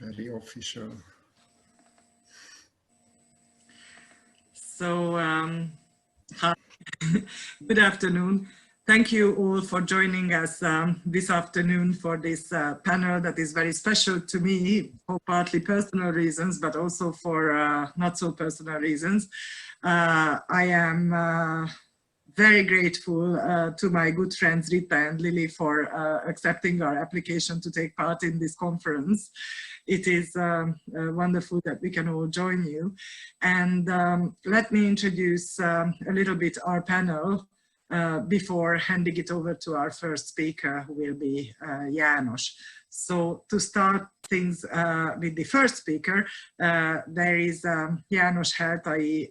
Very official. So, hi, good afternoon. Thank you all for joining us this afternoon for this panel that is very special to me for partly personal reasons, but also for not so personal reasons. I am very grateful to my good friends Rita and Lily for accepting our application to take part in this conference. It is wonderful that we can all join you. And let me introduce a little bit our panel before handing it over to our first speaker, who will be János. So to start things with the first speaker, there is János Heltai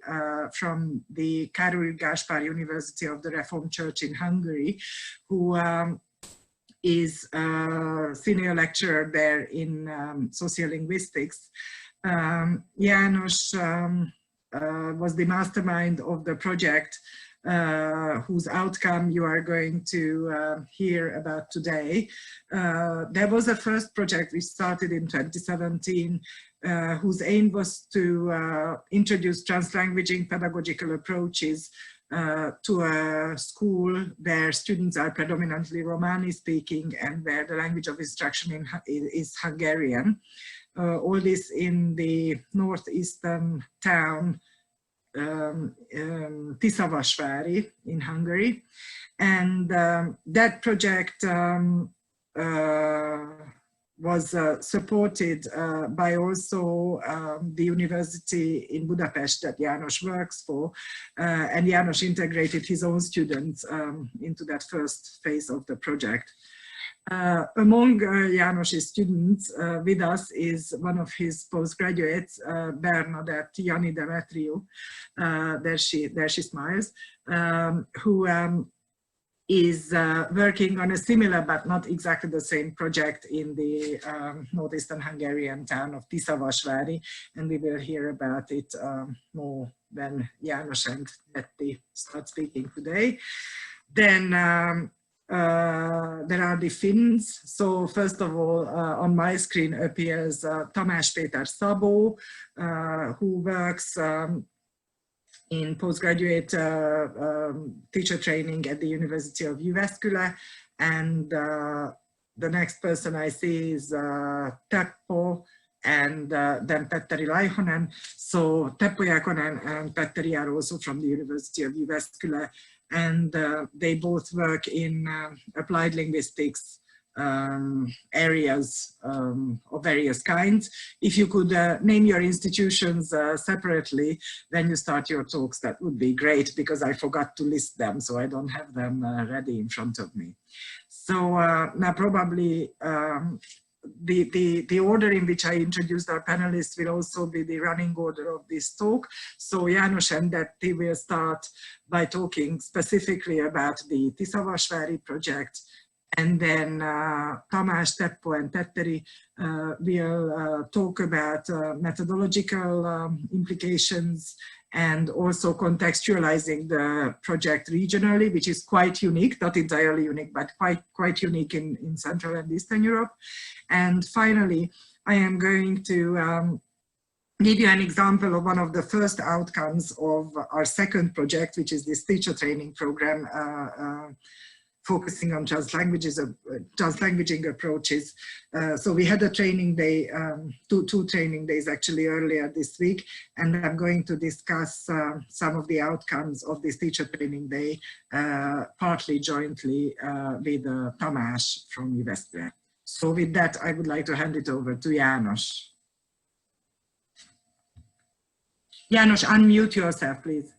from the Károli Gáspár University of the Reformed Church in Hungary, who is a senior lecturer there in sociolinguistics. János was the mastermind of the project whose outcome you are going to hear about today. There was a first project which started in 2017, whose aim was to introduce translanguaging pedagogical approaches to a school where students are predominantly Romani speaking and where the language of instruction is Hungarian. All this in the northeastern town Tiszavasvári in Hungary, and that project was supported by also the university in Budapest that János works for, and János integrated his own students into that first phase of the project. Among János's students with us is one of his postgraduates, Bernadett, Jani-Demetriou, there she smiles, who is working on a similar but not exactly the same project in the northeastern Hungarian town of Tiszavasvári, and we will hear about it more when János and Petteri start speaking today. Then there are the Finns. So first of all, on my screen appears Tamás, Péter, Szabó, who works in postgraduate teacher training at the University of Jyväskylä. And the next person I see is Teppo, and then Petteri, Laihonen. So Teppo, Jakonen and Petteri are also from the University of Jyväskylä, and they both work in applied linguistics areas of various kinds. If you could name your institutions separately when you start your talks, that would be great, because I forgot to list them, so I don't have them ready in front of me. So now probably the order in which I introduced our panelists will also be the running order of this talk. So János and Petteri will start by talking specifically about the Tiszavasvári project, and then Tamás, Teppo and Petteri will talk about methodological implications and also contextualizing the project regionally, which is quite unique, not entirely unique, but quite unique in Central and Eastern Europe. And finally, I am going to give you an example of one of the first outcomes of our second project, which is this teacher training program focusing on translanguaging approaches. So we had a training day, two training days actually earlier this week, and I'm going to discuss some of the outcomes of this teacher training day, partly jointly with Tamás from Jyväskylä. So with that, I would like to hand it over to János. János, unmute yourself, please.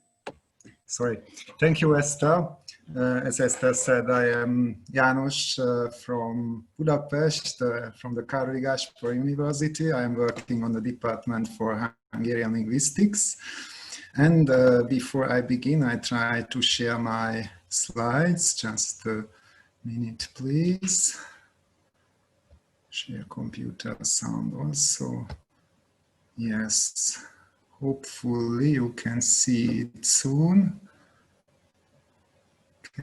Sorry. Thank you, Eszter. As Eszter said, I am János from Budapest, from the Károli Gáspár University. I am working on the Department for Hungarian Linguistics. And before I begin, I try to share my slides. Just a minute, please. Share computer sound also. Yes, hopefully you can see it soon.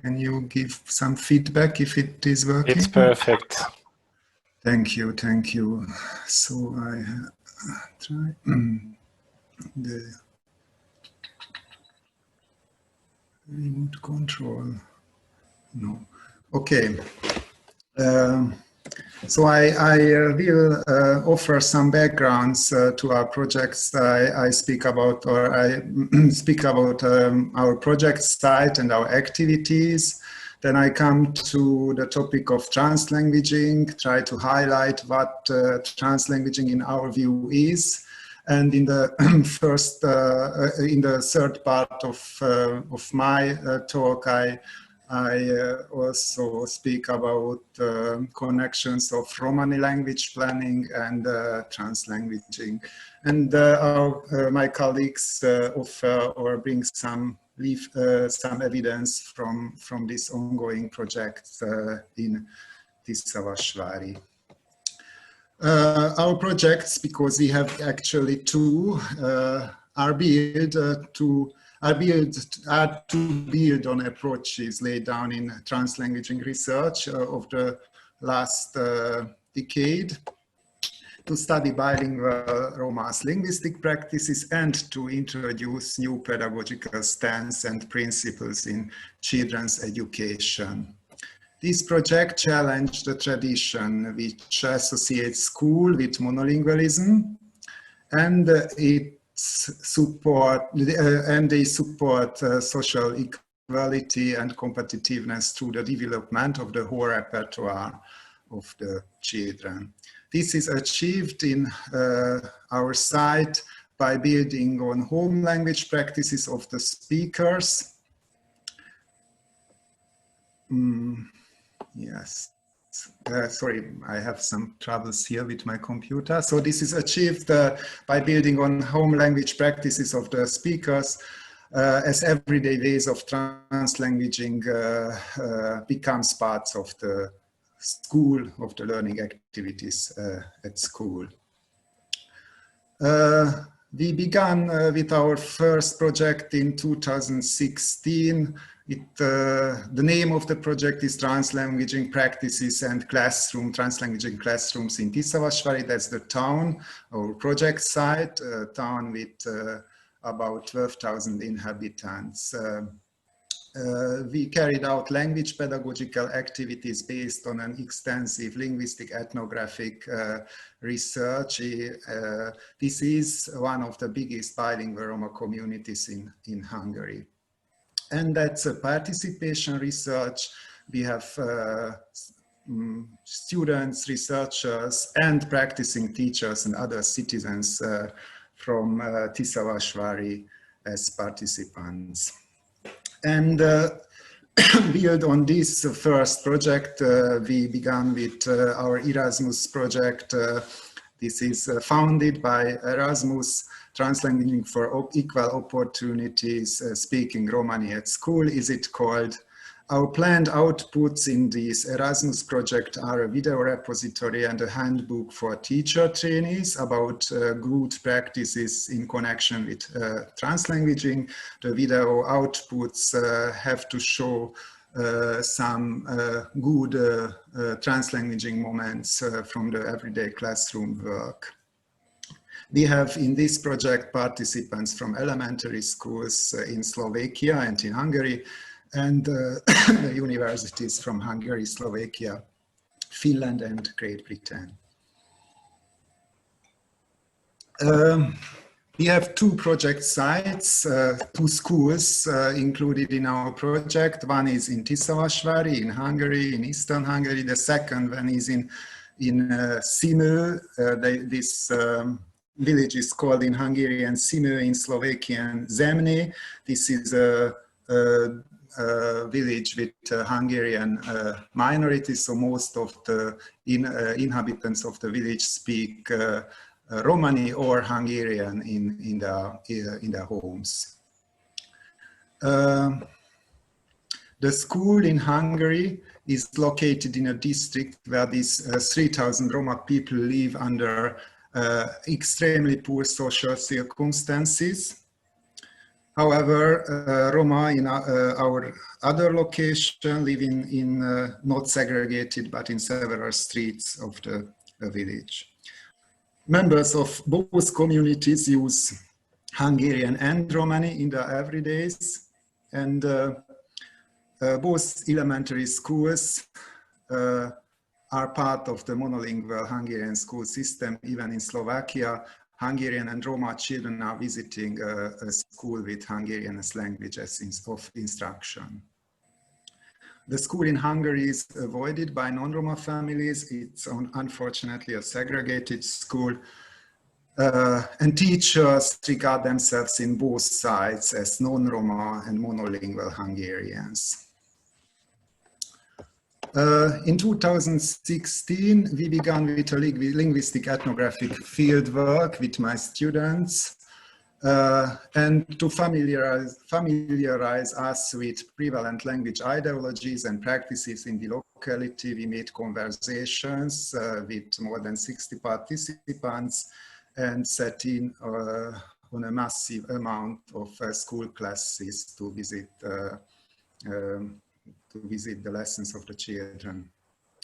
Can you give some feedback if it is working? It's perfect. Thank you, thank you. So I try the remote control. No. Okay. So I will offer some backgrounds to our projects. I speak about, or I speak about our project site and our activities. Then I come to the topic of translanguaging, try to highlight what translanguaging in our view is. And in the in the third part of my talk, I also speak about connections of Romani language planning and translanguaging. And my colleagues offer or bring some evidence from this ongoing project in Tiszavasvári. Our projects, because we have actually two, are to build on approaches laid down in translanguaging research of the last decade, to study bilingual Romance linguistic practices and to introduce new pedagogical stance and principles in children's education. This project challenged the tradition which associates school with monolingualism, and they support social equality and competitiveness through the development of the whole repertoire of the children. This is achieved in our site by building on home language practices of the speakers. Yes. Sorry, I have some troubles here with my computer. So this is achieved by building on home language practices of the speakers as everyday ways of translanguaging becomes parts of the school, of the learning activities at school. We began with our first project in 2016. The name of the project is Translanguaging Practices and Translanguaging Classrooms in Tiszavasvári. That's the town, our project site, a town with about 12,000 inhabitants. We carried out language pedagogical activities based on an extensive linguistic ethnographic research. This is one of the biggest bilingual Roma communities in Hungary. And that's a participation research. We have students, researchers, and practicing teachers and other citizens from Tiszavasvári as participants. And build on this first project, we began with our Erasmus project. This is founded by Erasmus, Translanguaging for Equal Opportunities, Speaking Romani at School, is it called. Our planned outputs in this Erasmus project are a video repository and a handbook for teacher trainees about good practices in connection with translanguaging. The video outputs have to show some good translanguaging moments from the everyday classroom work. We have in this project participants from elementary schools in Slovakia and in Hungary, and the universities from Hungary, Slovakia, Finland, and Great Britain. We have two project sites, two schools included in our project. One is in Tiszavasvári in Hungary, in Eastern Hungary. The second one is in Simő. This village is called in Hungarian Simő, in Slovakian Zemne. This is a village with Hungarian minorities, so most of the inhabitants of the village speak Romani or Hungarian in their homes. The school in Hungary is located in a district where these 3,000 Roma people live under extremely poor social circumstances. However, Roma in our other location live in not segregated, but in several streets of the a village. Members of both communities use Hungarian and Romani in their everydays, and both elementary schools are part of the monolingual Hungarian school system. Even in Slovakia, Hungarian and Roma children are visiting a school with Hungarian as language as of instruction. The school in Hungary is avoided by non-Roma families. It's unfortunately a segregated school, and teachers regard themselves in both sides as non-Roma and monolingual Hungarians. In 2016, we began with a linguistic ethnographic fieldwork with my students, and to familiarize us with prevalent language ideologies and practices in the locality, we made conversations with more than 60 participants and set in on a massive amount of school classes to visit the lessons of the children.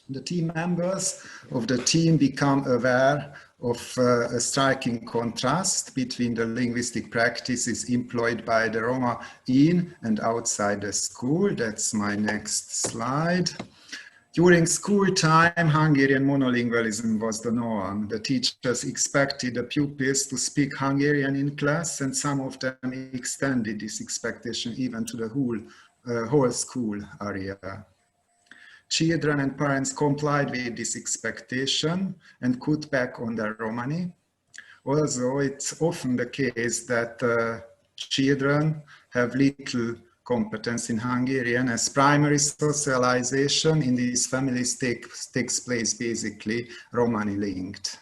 The team members of the team become aware of a striking contrast between the linguistic practices employed by the Roma in and outside the school. That's my next slide. During school time, Hungarian monolingualism was the norm. The teachers expected the pupils to speak Hungarian in class, and some of them extended this expectation even to the whole school area. Children and parents complied with this expectation and cut back on their Romani. Also, it's often the case that children have little competence in Hungarian, as primary socialization in these families takes place basically Romani linked.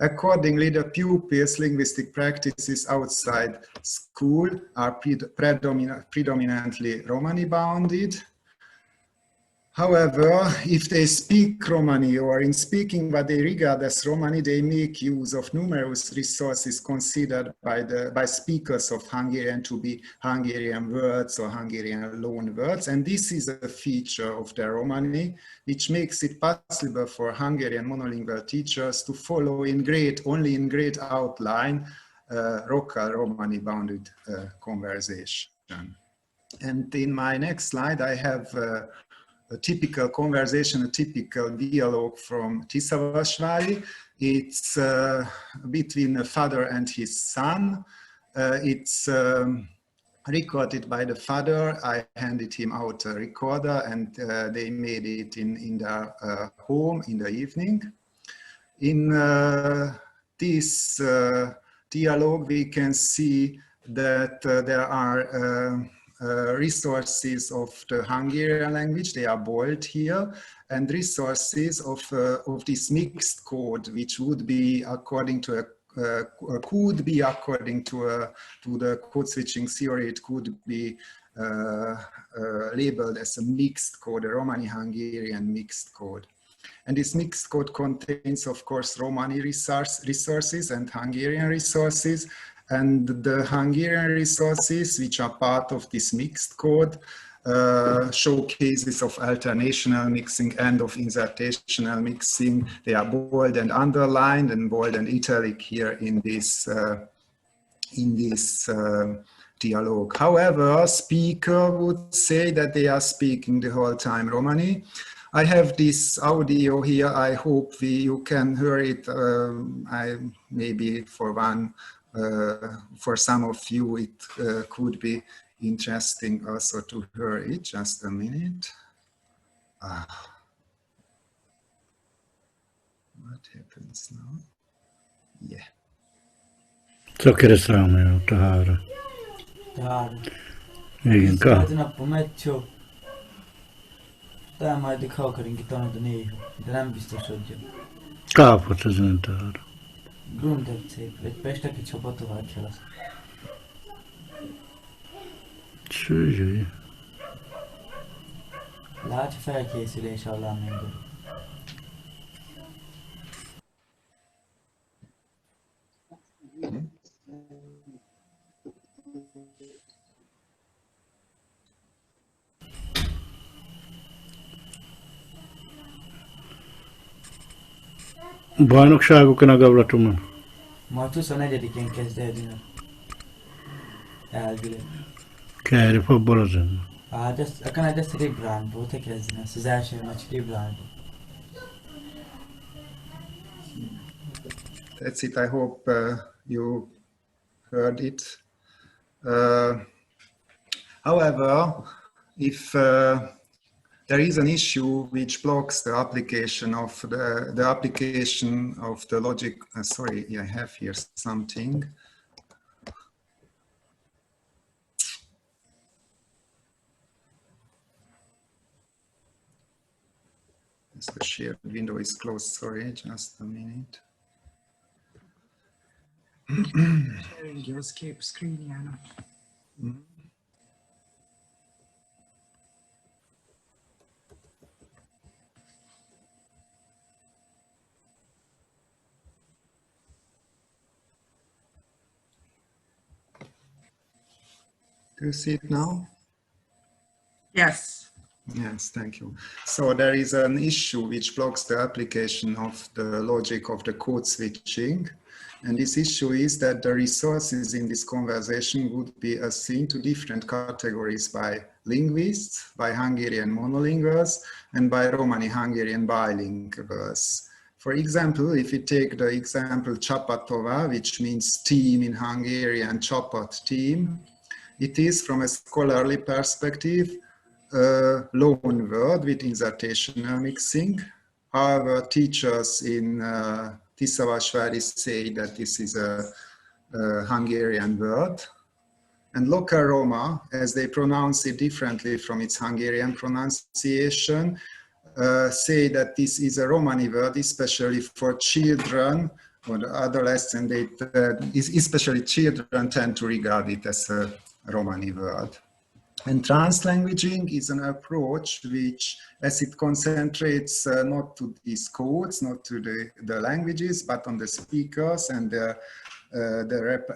Accordingly, the pupils' linguistic practices outside school are predominantly Romani bounded. However, if they speak Romani, or in speaking what they regard as Romani, they make use of numerous resources considered by speakers of Hungarian to be Hungarian words or Hungarian loan words. And this is a feature of the Romani, which makes it possible for Hungarian monolingual teachers to follow only in great outline, local Romani bounded conversation. And in my next slide, I have a typical conversation, a typical dialogue from Tiszavasvári. It's between a father and his son. It's recorded by the father. I handed him out a recorder, and they made it in their home in the evening. In this dialogue, we can see that there are resources of the Hungarian language, they are bold here, and resources of this mixed code, which would be according to could be according to the code switching theory, it could be labeled as a mixed code, a Romani-Hungarian mixed code. And this mixed code contains, of course, Romani resources and Hungarian resources. And the Hungarian resources, which are part of this mixed code, show cases of alternational mixing and of insertational mixing. They are bold and underlined, and bold and italic here in this dialogue. However, a speaker would say that they are speaking the whole time Romani. I have this audio here. I hope you can hear it. Maybe for some of you, it could be interesting also to hear it. Just a minute. What happens now? Yeah. Csak keresem a tahara. Igen, ka. Tää mä ajattelin kaukarinkin tuonne niin, mitä lämpistys on jo. Kaapot se sen tahara. Grundertség, egy Pestekin csapatoval kell. Sőzsőj. Látja felkészülés alá minden. Bajnokságokon a gavlatomon. Majd 24-én kezdődünk. Elvileg. Kérj, abból az ön. Hát a Kanada Rebrandból te kezdeni, az első nagy Rebrandból. That's it. I hope you heard it. However, if there is an issue which blocks the application of the logic. Sorry, I have here something. The shared window is closed. Sorry, just a minute. Sharing your escape screen, János. Do you see it now? Yes. Yes, thank you. So there is an issue which blocks the application of the logic of the code switching. And this issue is that the resources in this conversation would be assigned to different categories by linguists, by Hungarian monolinguals, and by Romani Hungarian bilinguals. For example, if you take the example Csapatova, which means team in Hungarian, Csapat team, it is from a scholarly perspective a loan word with insertional mixing. However, teachers in Tiszavasvári say that this is a Hungarian word. And local Roma, as they pronounce it differently from its Hungarian pronunciation, say that this is a Romani word, especially for children or adolescents, especially children tend to regard it as a Romani word. And translanguaging is an approach which, as it concentrates not to these codes, not to the languages, but on the speakers and the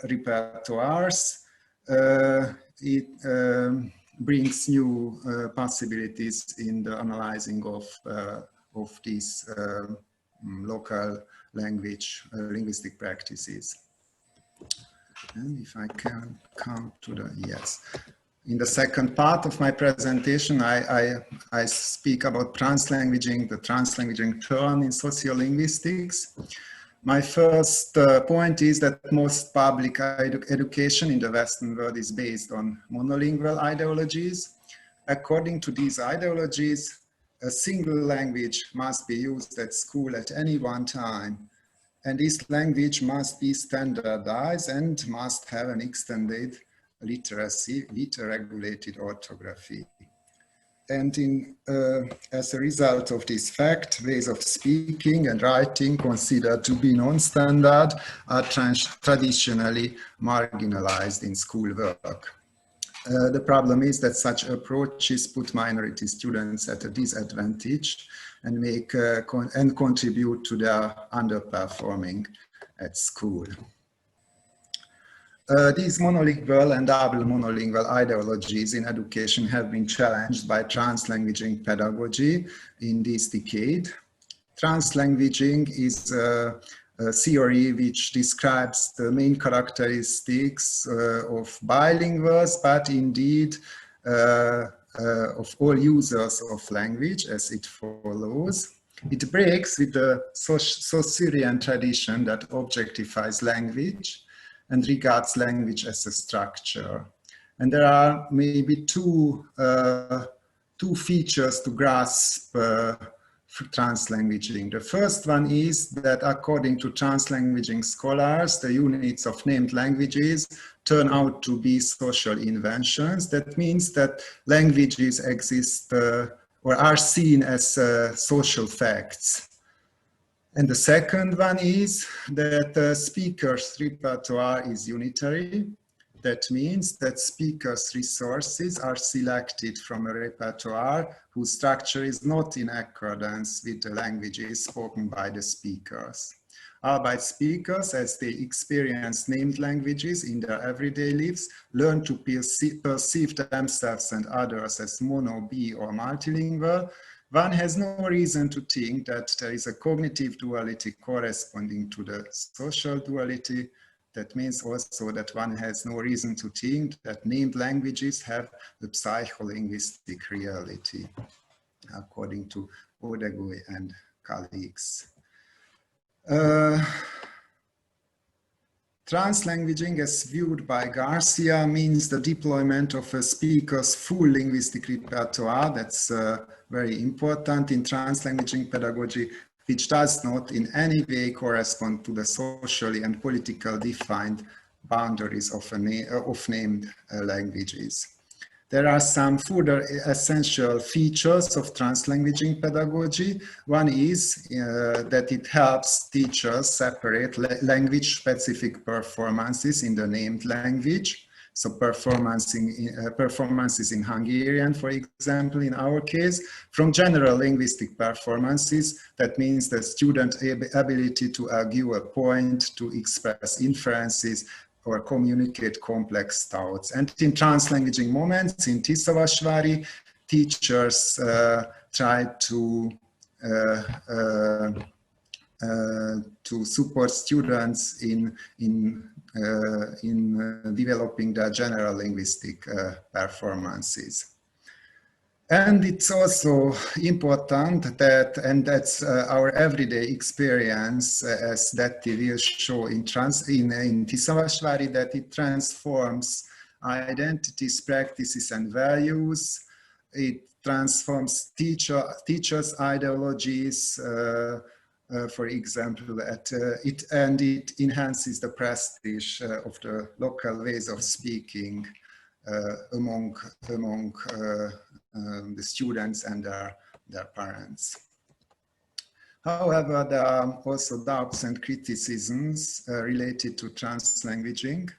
repertoires, it brings new possibilities in the analyzing of these local language linguistic practices. And if I can come to the, yes. In the second part of my presentation, I speak about translanguaging, the translanguaging turn in sociolinguistics. My first point is that most public education in the Western world is based on monolingual ideologies. According to these ideologies, a single language must be used at school at any one time. And this language must be standardized and must have an extended literacy, liter-regulated orthography. And as a result of this fact, ways of speaking and writing considered to be non-standard are traditionally marginalized in schoolwork. The problem is that such approaches put minority students at a disadvantage and contribute to their underperforming at school. These monolingual and double monolingual ideologies in education have been challenged by translanguaging pedagogy in this decade. Translanguaging is a theory which describes the main characteristics of bilinguals, but indeed of all users of language, as it follows. It breaks with the Saussurian tradition that objectifies language and regards language as a structure. And there are maybe two features to grasp translanguaging. The first one is that according to translanguaging scholars, the units of named languages turn out to be social inventions. That means that languages exist or are seen as social facts. And the second one is that the speaker's repertoire is unitary. That means that speakers' resources are selected from a repertoire whose structure is not in accordance with the languages spoken by the speakers. Albeit speakers, as they experience named languages in their everyday lives, learn to perceive themselves and others as mono, bi, or multilingual. One has no reason to think that there is a cognitive duality corresponding to the social duality. That means also that one has no reason to think that named languages have a psycholinguistic reality, according to Odegui and colleagues. Translanguaging, as viewed by Garcia, means the deployment of a speaker's full linguistic repertoire. That's very important in translanguaging pedagogy, which does not in any way correspond to the socially and politically defined boundaries of named languages. There are some further essential features of translanguaging pedagogy. One is that it helps teachers separate language-specific performances in the named language. So performances in Hungarian, for example, in our case, from general linguistic performances. That means the student's ability to argue a point, to express inferences, or communicate complex thoughts. And in translanguaging moments in Tiszavasvári, teachers try to support students in developing their general linguistic performances. And it's also important that, and that's our everyday experience, as Detti will show in Tiszavasvári, that it transforms identities, practices, and values. It transforms teachers' ideologies, for example, and it enhances the prestige of the local ways of speaking among the students and their parents. However, there are also doubts and criticisms related to translanguaging,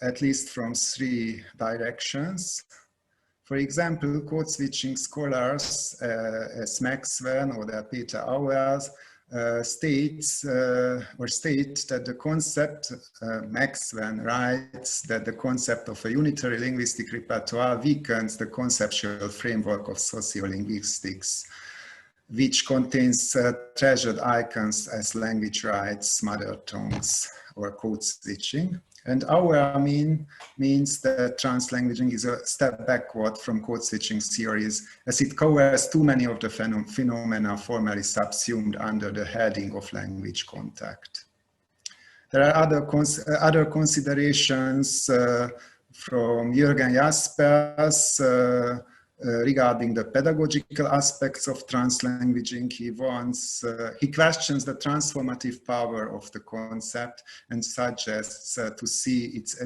at least from three directions. For example, code-switching scholars as Maxwell or Peter state that the concept, Maxwell writes that the concept of a unitary linguistic repertoire weakens the conceptual framework of sociolinguistics, which contains treasured icons as language rights, mother tongues, or code switching. And our means that translanguaging is a step backward from code switching theories, as it covers too many of the phenomena formerly subsumed under the heading of language contact. There are other considerations from Jürgen Jaspers regarding the pedagogical aspects of translanguaging. He questions the transformative power of the concept and suggests to see its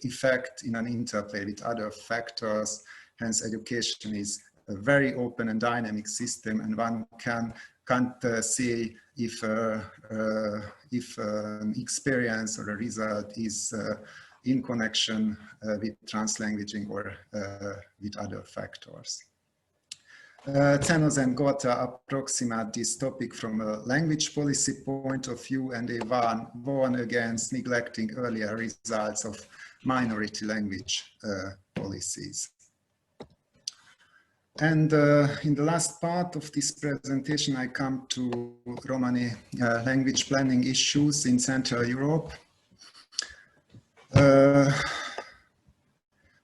effect in an interplay with other factors. Hence, education is a very open and dynamic system, and one can't say if an experience or a result is in connection with translanguaging or with other factors. Zenos and Gotha approximate this topic from a language policy point of view, and they warn against neglecting earlier results of minority language policies. And in the last part of this presentation, I come to Romani language planning issues in Central Europe.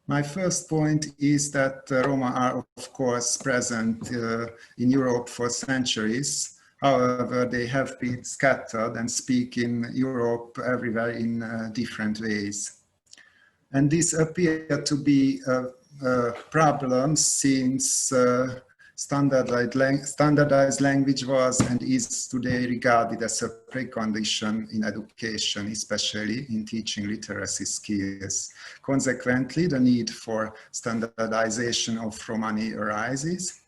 My first point is that Roma are, of course, present in Europe for centuries. However, they have been scattered and speak in Europe everywhere in different ways. And this appeared to be a problem since standardized language was and is today regarded as a precondition in education, especially in teaching literacy skills. Consequently, the need for standardization of Romani arises.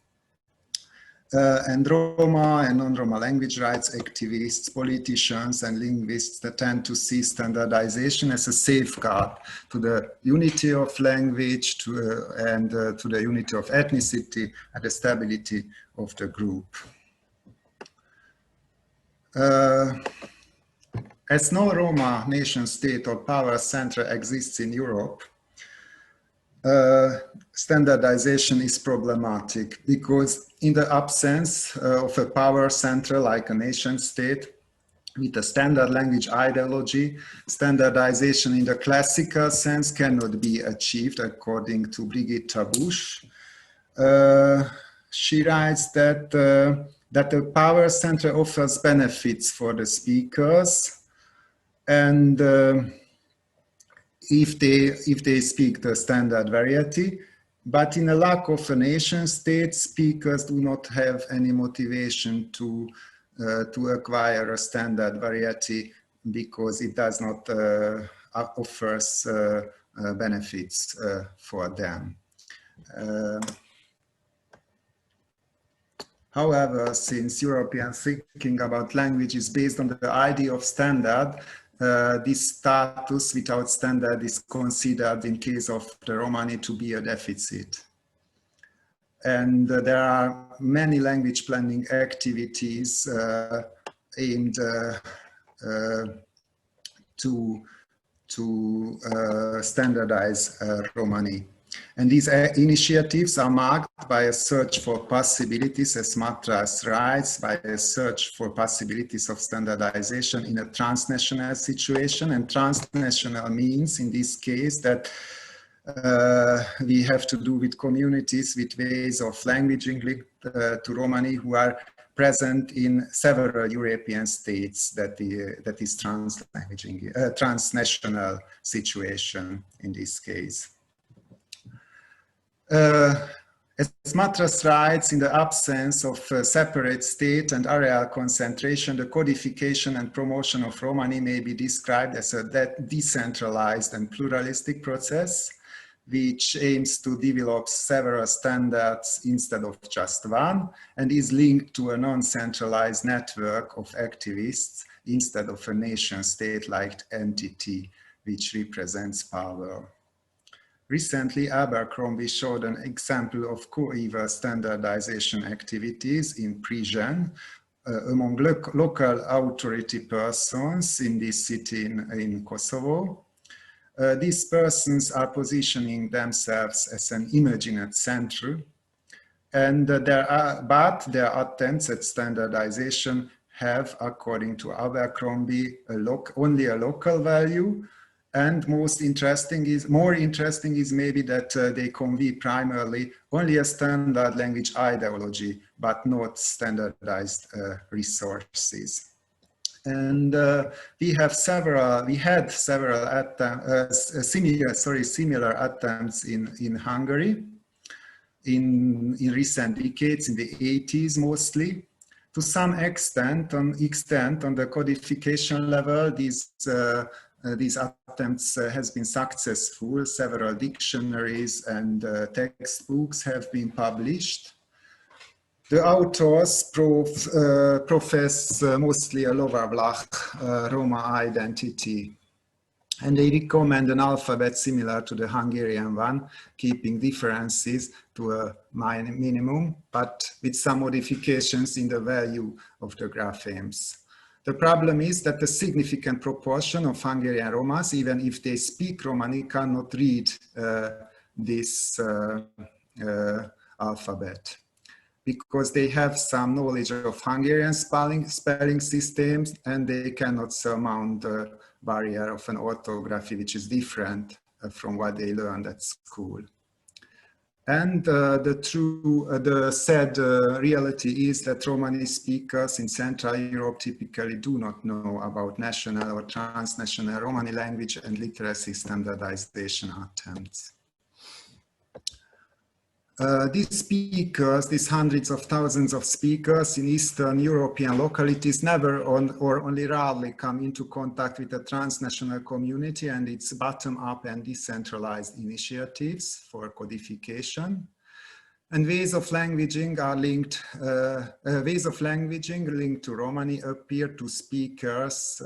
And Roma and non-Roma language rights activists, politicians, and linguists that tend to see standardization as a safeguard to the unity of language and to the unity of ethnicity and the stability of the group. As no Roma nation state or power center exists in Europe, standardization is problematic because in the absence of a power center like a nation state with a standard language ideology, standardization in the classical sense cannot be achieved, according to Brigitta Busch. She writes that the power center offers benefits for the speakers, and if they speak the standard variety, but in a lack of a nation state, speakers do not have any motivation to acquire a standard variety because it does not offers benefits for them. However, since European thinking about language is based on the idea of standard, this status without standard is considered in case of the Romani to be a deficit. And there are many language planning activities aimed to standardize Romani. And these initiatives are marked by a search for possibilities, as Matras writes, by a search for possibilities of standardization in a transnational situation. And transnational means, in this case, that we have to do with communities with ways of languaging linked to Romani who are present in several European states. That is transnational situation in this case. As Matras writes, in the absence of separate state and areal concentration, the codification and promotion of Romani may be described as a decentralized and pluralistic process, which aims to develop several standards instead of just one, and is linked to a non-centralized network of activists instead of a nation state-like entity which represents power. Recently, Abercrombie showed an example of coeval standardization activities in Prizren among local authority persons in this city in Kosovo. These persons are positioning themselves as an imagined center, and their attempts at standardization have, according to Abercrombie, only a local value. And more interesting is maybe that they convey primarily only a standard language ideology, but not standardized resources. And we had several similar attempts in Hungary in recent decades, in the 80s mostly. To some extent, on the codification level, these attempts has been successful. Several dictionaries and textbooks have been published. The authors profess mostly a lower Vlach Roma identity, and they recommend an alphabet similar to the Hungarian one, keeping differences to a minimum, but with some modifications in the value of the graphemes. The problem is that a significant proportion of Hungarian Romas, even if they speak Romani, cannot read this alphabet, because they have some knowledge of Hungarian spelling systems, and they cannot surmount the barrier of an orthography which is different from what they learned at school. And the sad reality is that Romani speakers in Central Europe typically do not know about national or transnational Romani language and literacy standardization attempts. These hundreds of thousands of speakers in Eastern European localities never or only rarely come into contact with the transnational community and its bottom-up and decentralized initiatives for codification. And ways of languaging linked to Romani appear to speakers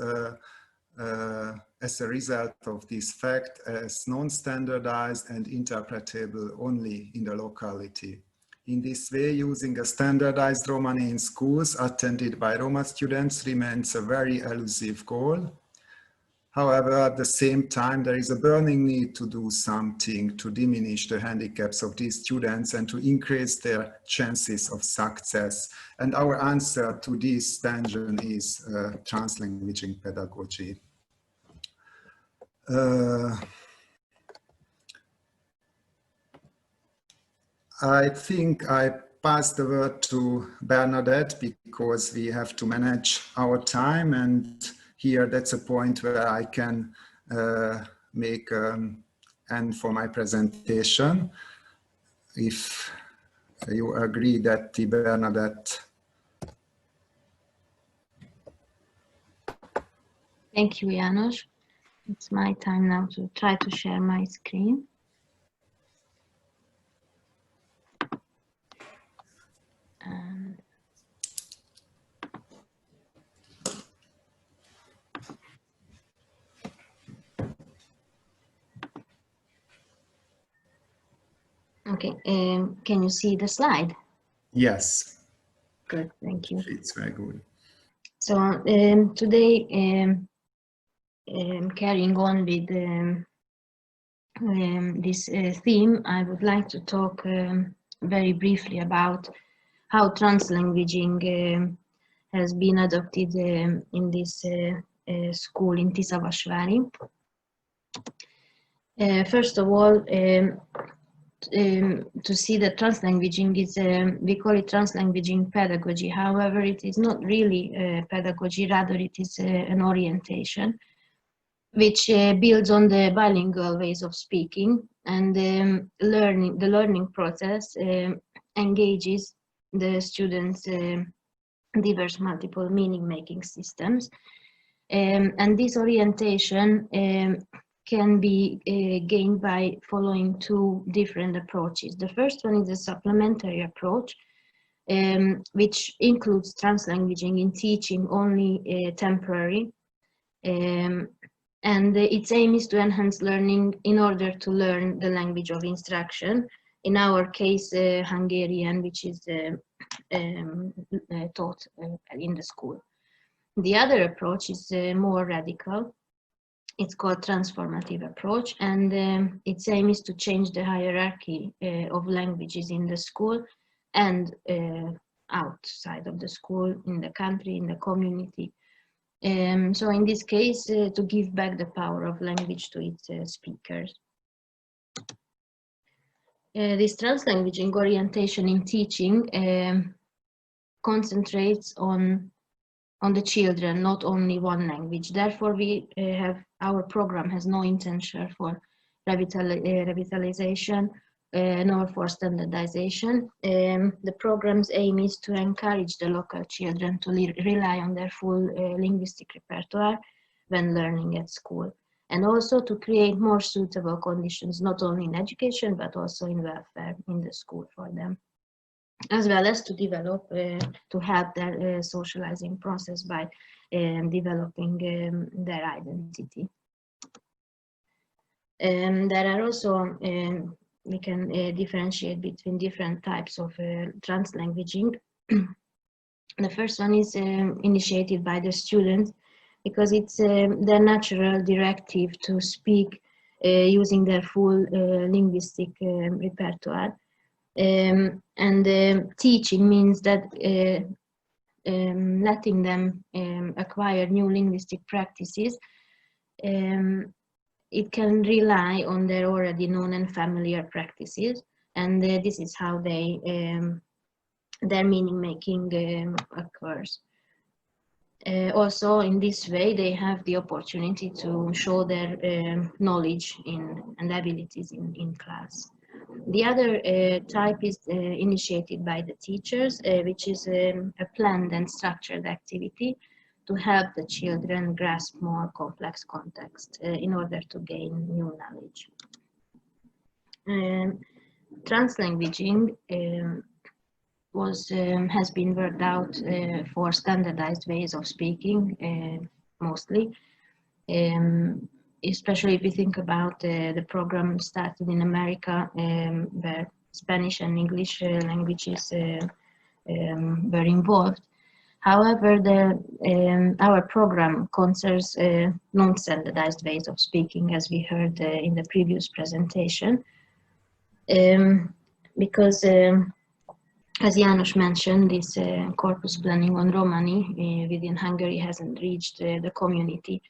as a result of this fact as non-standardized and interpretable only in the locality. In this way, using a standardized Romani in schools attended by Roma students remains a very elusive goal. However, at the same time, there is a burning need to do something to diminish the handicaps of these students and to increase their chances of success. And our answer to this tension is translanguaging pedagogy. I think I pass the word to Bernadett because we have to manage our time, and here that's a point where I can make an end for my presentation. If you agree that the Bernadett. Thank you, János. It's my time now to try to share my screen. Okay, can you see the slide? Yes. Good, thank you. It's very good. So today, carrying on with this theme, I would like to talk very briefly about how translanguaging has been adopted in this school in Tiszavasvári. First of all, to see that translanguaging is, we call it translanguaging pedagogy. However, it is not really pedagogy, rather it is an orientation which builds on the bilingual ways of speaking, and the learning process engages the students' diverse multiple meaning-making systems. And this orientation can be gained by following two different approaches. The first one is a supplementary approach, which includes translanguaging in teaching only temporary. And its aim is to enhance learning in order to learn the language of instruction. In our case, Hungarian, which is taught in the school. The other approach is more radical. It's called transformative approach, and its aim is to change the hierarchy of languages in the school and outside of the school, in the country, in the community. So in this case, to give back the power of language to its speakers. This translanguaging orientation in teaching concentrates on the children, not only one language. Therefore, our program has no intention for revitalization nor for standardization. The program's aim is to encourage the local children to rely on their full linguistic repertoire when learning at school, and also to create more suitable conditions, not only in education, but also in welfare in the school for them, as well as to develop, to help their socializing process by developing their identity. There are also, we can differentiate between different types of translanguaging. The first one is initiated by the students because it's their natural directive to speak using their full linguistic repertoire. And teaching means that letting them acquire new linguistic practices. It can rely on their already known and familiar practices, and this is how they their meaning making occurs. Also, in this way, they have the opportunity to show their knowledge and abilities in class. The other type is initiated by the teachers, which is a planned and structured activity to help the children grasp more complex context in order to gain new knowledge. Translanguaging has been worked out for standardized ways of speaking, mostly. Especially if you think about the program started in America, where Spanish and English languages were involved. However, our program concerns non-standardized ways of speaking, as we heard in the previous presentation, because as János mentioned, this corpus planning on Romani within Hungary hasn't reached the community.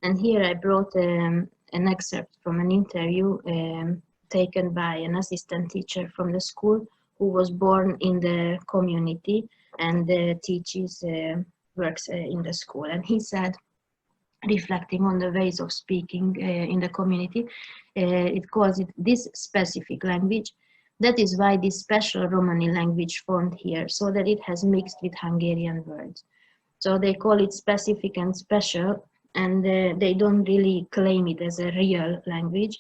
And here I brought an excerpt from an interview taken by an assistant teacher from the school who was born in the community and teaches, works in the school. And he said, reflecting on the ways of speaking in the community, it calls it this specific language. That is why this special Romani language formed here, so that it has mixed with Hungarian words. So they call it specific and special, and they don't really claim it as a real language,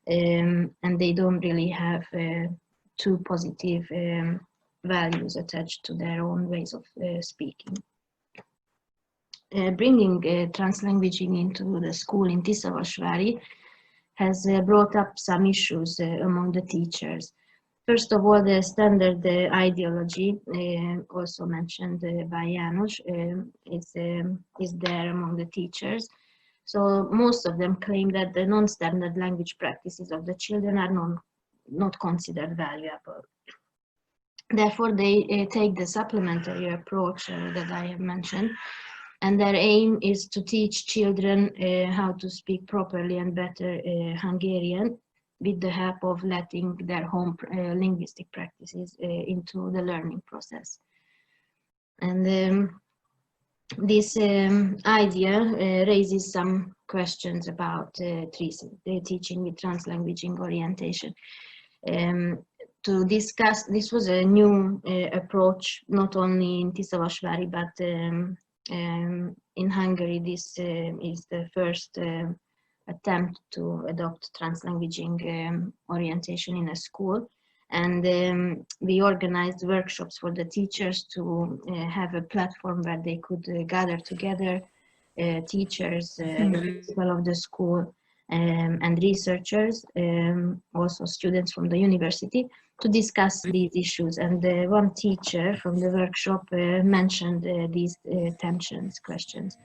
and they don't really have two positive values attached to their own ways of speaking. Bringing translanguaging into the school in Tiszavasvári has brought up some issues among the teachers. First of all, the standard ideology, also mentioned by János, is there among the teachers. So most of them claim that the non-standard language practices of the children are not considered valuable. Therefore, they take the supplementary approach that I have mentioned, and their aim is to teach children how to speak properly and better Hungarian, with the help of letting their home linguistic practices into the learning process. And this idea raises some questions about teaching with translanguaging orientation. To discuss, this was a new approach, not only in Tiszavasvári, but in Hungary. This is the first attempt to adopt translanguaging orientation in a school, and we organized workshops for the teachers to have a platform where they could gather together, teachers, principal of the school, and researchers, also students from the university, to discuss these issues. And one teacher from the workshop mentioned these questions.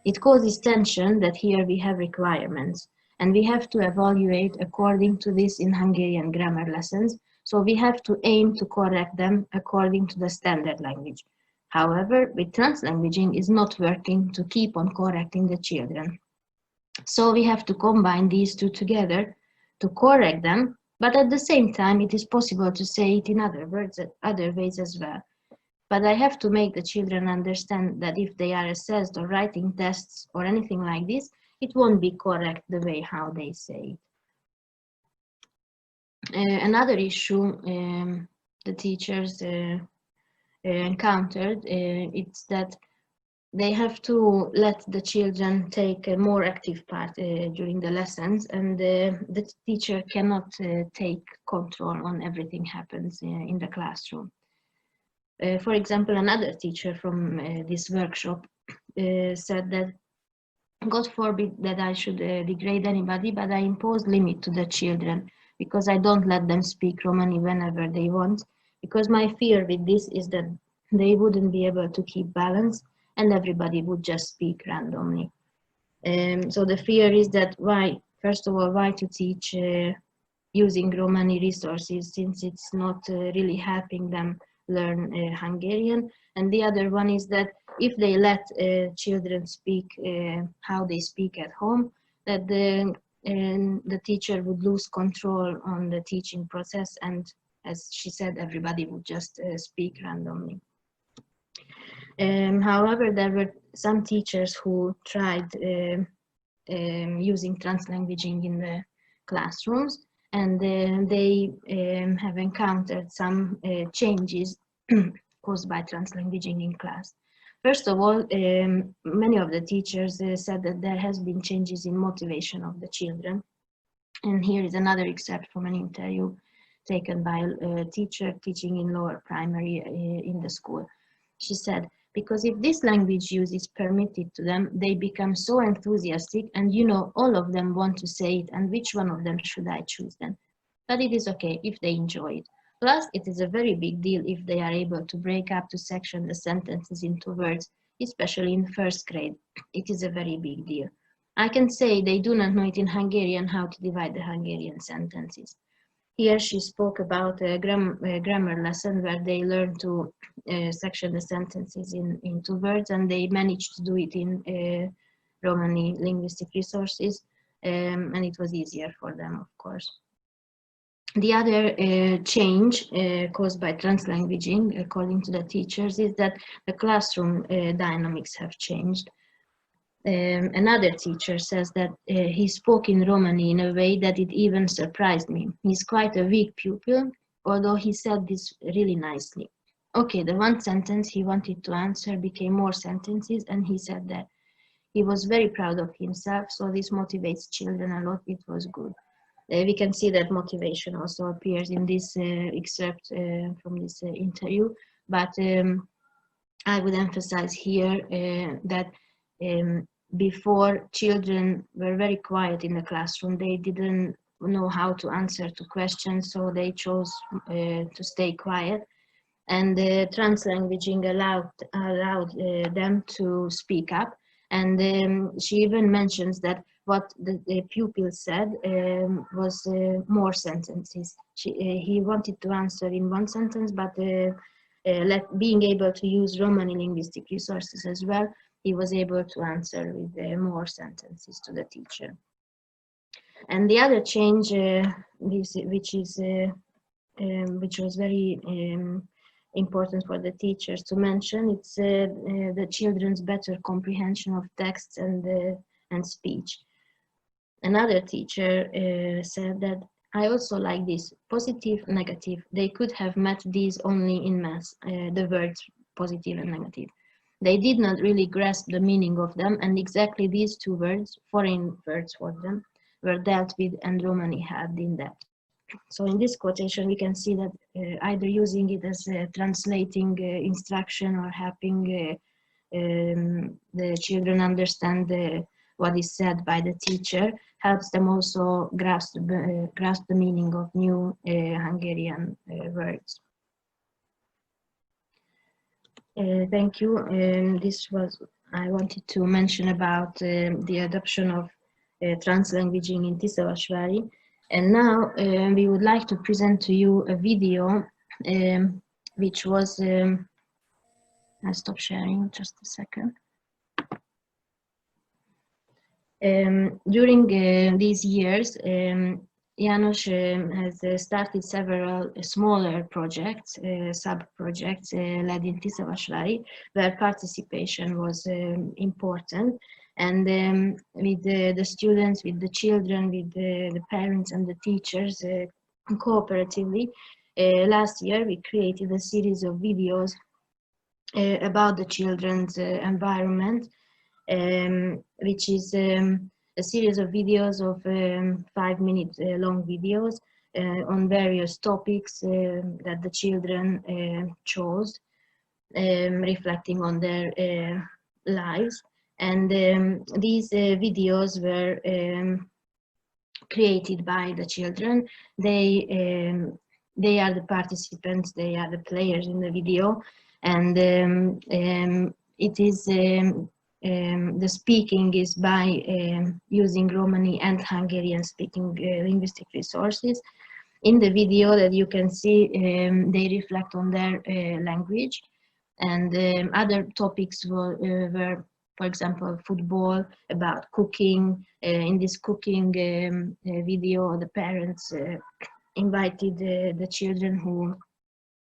It causes tension that here we have requirements, and we have to evaluate according to this in Hungarian grammar lessons. So we have to aim to correct them according to the standard language. However, with translanguaging is not working to keep on correcting the children. So we have to combine these two together to correct them, but at the same time it is possible to say it in other words, other ways as well. But I have to make the children understand that if they are assessed or writing tests or anything like this, it won't be correct the way how they say it. Another issue the teachers encountered, it's that they have to let the children take a more active part during the lessons, and the teacher cannot take control on everything happens in the classroom. For example, another teacher from this workshop said that, God forbid that I should degrade anybody, but I impose limit to the children because I don't let them speak Romani whenever they want, because my fear with this is that they wouldn't be able to keep balance and everybody would just speak randomly. So the fear is that first of all, why to teach using Romani resources, since it's not really helping them learn Hungarian. And the other one is that if they let children speak how they speak at home, that the teacher would lose control on the teaching process, and as she said, everybody would just speak randomly. However, there were some teachers who tried using translanguaging in the classrooms, and they have encountered some changes caused by translanguaging in class. First of all, many of the teachers said that there has been changes in motivation of the children. And here is another excerpt from an interview taken by a teacher teaching in lower primary in the school. She said, because if this language use is permitted to them, they become so enthusiastic, and all of them want to say it, and which one of them should I choose then? But it is okay if they enjoy it. Plus, it is a very big deal if they are able to break up to section the sentences into words, especially in first grade. It is a very big deal. I can say they do not know it in Hungarian how to divide the Hungarian sentences. Here she spoke about a grammar lesson where they learn to section the sentences into words, and they managed to do it in Romani linguistic resources, and it was easier for them, of course. The other change caused by translanguaging, according to the teachers, is that the classroom dynamics have changed. Another teacher says that he spoke in Romani in a way that it even surprised me. He's quite a weak pupil, although he said this really nicely. Okay, the one sentence he wanted to answer became more sentences, and he said that he was very proud of himself, so this motivates children a lot. It was good. We can see that motivation also appears in this excerpt from this interview, but I would emphasize here that before, children were very quiet in the classroom. They didn't know how to answer to questions, so they chose to stay quiet. And translanguaging allowed them to speak up. And she even mentions that what the pupil said was more sentences. He wanted to answer in one sentence, but being able to use Romani linguistic resources as well, he was able to answer with more sentences to the teacher. And the other change, which was very important for the teachers to mention, it's the children's better comprehension of texts and speech. Another teacher said that I also like this positive, negative. They could have met these only in maths, the words positive and negative. They did not really grasp the meaning of them, and exactly these two words, foreign words for them, were dealt with and Romani had in that. So in this quotation, we can see that either using it as a translating instruction or helping the children understand what is said by the teacher helps them also grasp the meaning of new Hungarian words. Thank you. I wanted to mention about the adoption of translanguaging in Tiszavasvári. And now we would like to present to you a video which was, I'll stop sharing just a second. During these years, János has started several smaller projects, sub-projects led in Tiszavasvári, where participation was important. And with the students, with the children, with the parents and the teachers cooperatively, last year we created a series of videos about the children's environment, which is a series of videos of 5-minute long videos on various topics that the children chose, reflecting on their lives. And these videos were created by the children. They are the participants, they are the players in the video, and it is the speaking is by using Romani and Hungarian speaking linguistic resources. In the video that you can see, they reflect on their language, and other topics were, for example, football, about cooking. In this cooking video, the parents invited the children who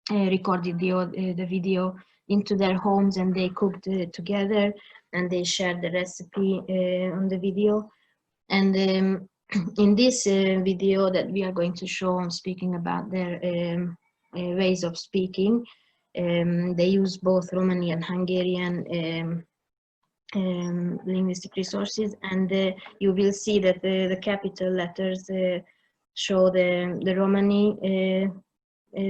recorded the video into their homes, and they cooked together, and they shared the recipe on the video. And in this video that we are going to show, I'm speaking about their ways of speaking. They use both Romani and Hungarian linguistic resources, and you will see that the capital letters show the Romani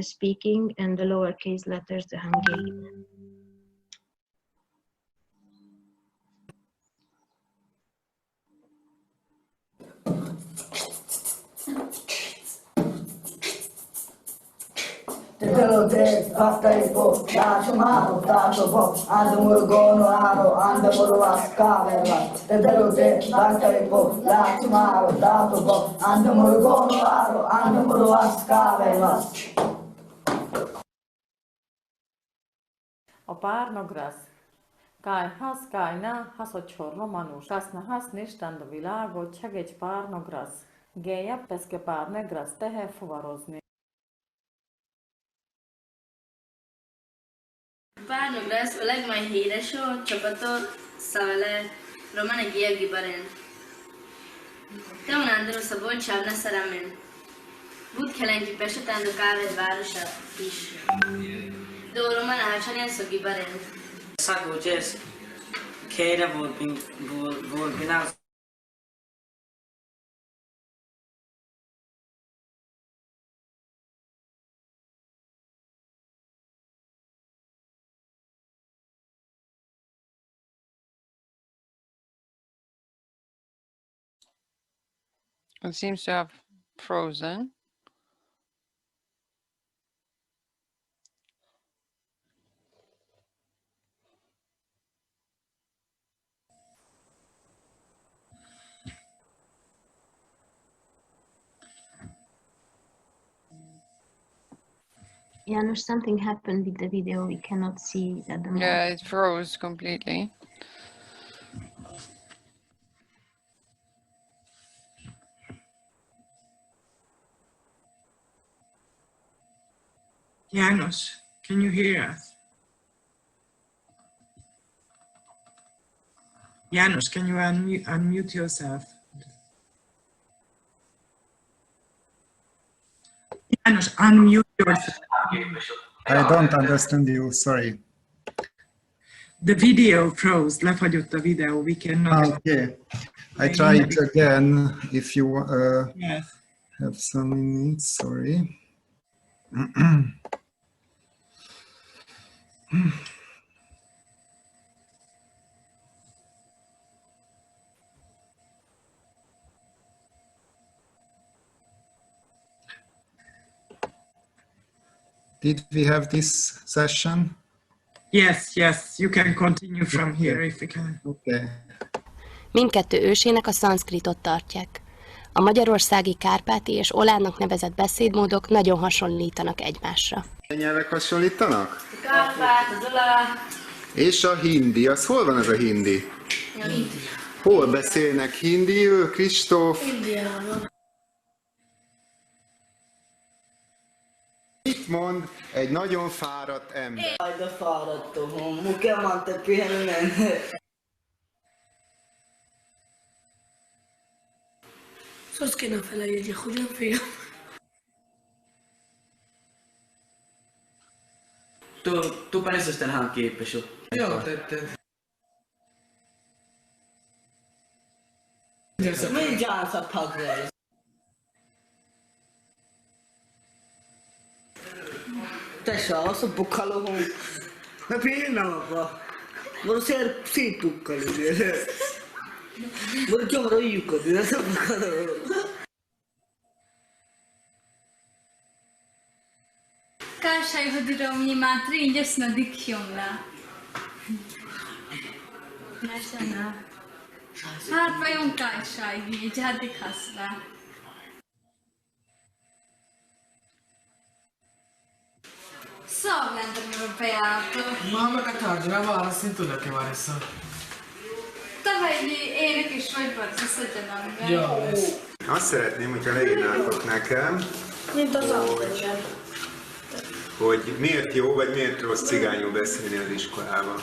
speaking, and the lowercase letters the Hungarian. Castello, Daciumaro, Dacio, Andamurgono, Aro, Andamuruas, Cavera, Tederote, Castello, Daciumaro, Dacio, Andamurgono, Aro, Andamuruas, Cavera. A párnagras. Kai has kaina hasotchor romanus asna hasnis tando vilago chegegy párnagras. Geja peske párnagras tehe fuvarozni. Párnagras a legmajhíresebb csapatot szálle Romani Gielgibaren. Teonándor Szabó csávna szeremen. Budkelenki pesetán a káved városa is. Do Romani hácsanén szogibaren. Szabó jazz. Kére volt binál. It seems to have frozen. János, something happened with the video. We cannot see it at the moment. Yeah, it froze completely. János, can you hear us? János, can you unmute yourself? János, unmute yourself. I don't understand you, sorry. The video froze, lefagyott a videó, we cannot. Okay, I try it again if you Yes. have some minutes, sorry. Did we have this session? Yes, yes, you can continue from here if you can. Okay. Mindkettő ősének a szanszkritot tartják. A magyarországi kárpáti és olánnak nevezett beszédmódok nagyon hasonlítanak egymásra. Milyen nyelvek hasonlítanak? Kárpát, az olá. És a hindi, az hol van ez a hindi? Hol beszélnek hindi, Kristóf? Indiában. Mit mond egy nagyon fáradt ember? Jaj, de fáradtam, muke mante pihenően. Azt kéne felejteni, hogyan fél. Tu pareces tan képes. Jó, tetted. Mindjárt a tagja. Tässä on se pukkalo. Mä piinalla. Mun ser si pukkalo. Mun kamera yukko, det så pukkalo. Kásai hadirom már tringyes na dikjomla. Nasana. Hát vajon kásai, így hadik haszla. Szablántam bejáratot. Mamma katárgyra választani tudok-e már ezt? Tavaly ének is vagy barcaszodjanak be. Jó, lesz. Azt szeretném, hogyha leírnátok nekem, Mint az autója. hogy miért jó vagy miért rossz cigányul beszélni az iskolában.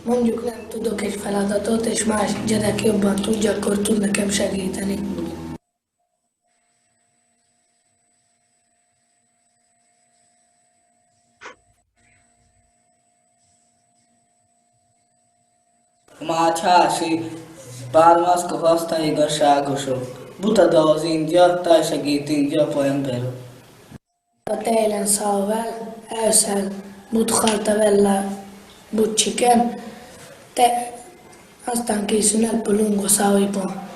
Mondjuk nem tudok egy feladatot, és más gyerek jobban tudja, akkor tud nekem segíteni. Mácsási, pármaszka haszta igazságosok. Butada az India, taj segít India po ember. A télen szalvel, elszel, buthalta vele butchiken, aztán készül el lungo szalviban.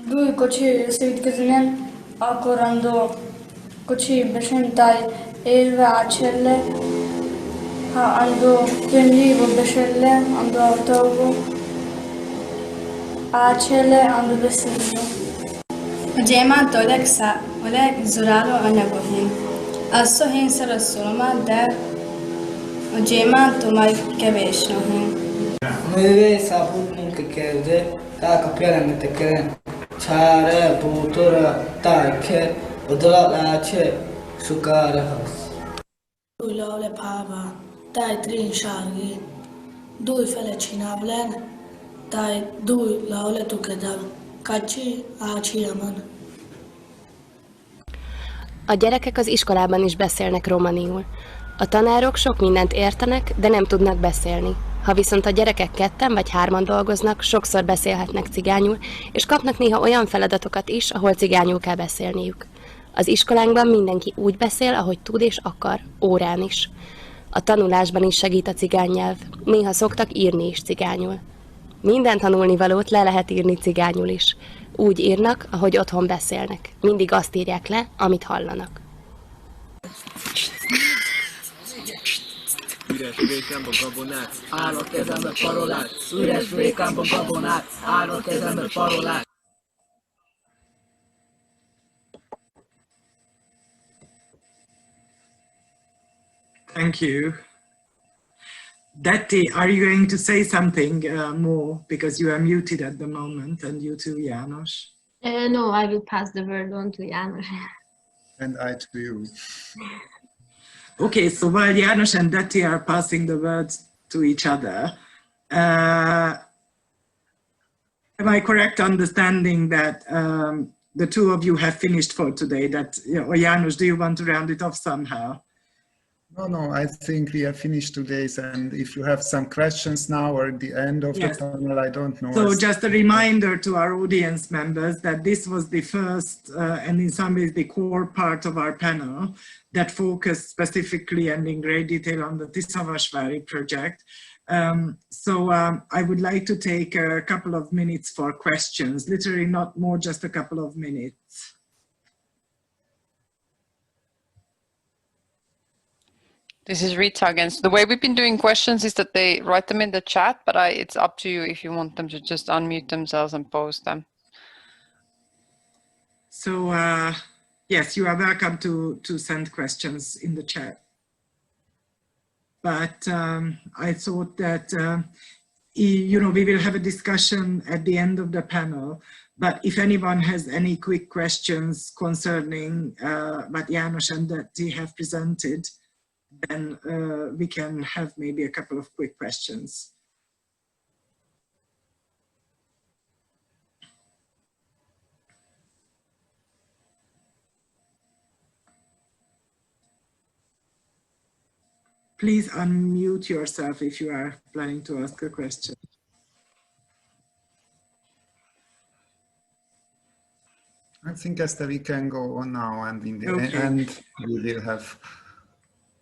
Dúj kocsi összeütközően, akkor andó kocsi besentáj érve átcselle, ha ando könyvívo beselle, ando autóvo, átcselle, ando beszélve. A gyémánt a legzuráló anyagohin. Az szó szoroszolomát, de a gyémánt majd kevés nohin. Nővé szápult munkakerde, táka pelemetekeren, csára, bútora, tájker, oda lácse, sukára hasz. Dúj laule páva, táj trin sárgi, dúj fele csinávlen, táj dúj laule tukedav, kacsi ácsiaman. A gyerekek az iskolában is beszélnek romaniul. A tanárok sok mindent értenek, de nem tudnak beszélni. Ha viszont a gyerekek 2 vagy 3 dolgoznak, sokszor beszélhetnek cigányul, és kapnak néha olyan feladatokat is, ahol cigányul kell beszélniük. Az iskolánkban mindenki úgy beszél, ahogy tud és akar, órán is. A tanulásban is segít a cigánynyelv, néha szoktak írni is cigányul. Minden tanulnivalót le lehet írni cigányul is. Úgy írnak, ahogy otthon beszélnek. Mindig azt írják le, amit hallanak. Üres vékámba gabonát, áll a kezembe parolát. Üres vékámba gabonát, áll a kezembe parolát. Thank you. Detti, are you going to say something more? Because you are muted at the moment, and you too, János. No, I will pass the word on to János. And I to you. Okay, so while János and Detti are passing the words to each other, am I correct understanding that the two of you have finished for today? That, or János, do you want to round it off somehow? No, I think we have finished today's, and if you have some questions now or at the end of Yes. the panel, I don't know. So just a reminder to our audience members that this was the first and in some ways the core part of our panel that focused specifically and in great detail on the Tiszavasvári project. I would like to take a couple of minutes for questions, literally not more, just a couple of minutes. This is Rita again. So the way we've been doing questions is that they write them in the chat, but it's up to you if you want them to just unmute themselves and post them. So yes, you are welcome to send questions in the chat. But I thought that, we will have a discussion at the end of the panel. But if anyone has any quick questions concerning what János and Detti have presented, then we can have maybe a couple of quick questions. Please unmute yourself if you are planning to ask a question. I think, Eszter, we can go on now, and in the end, we will have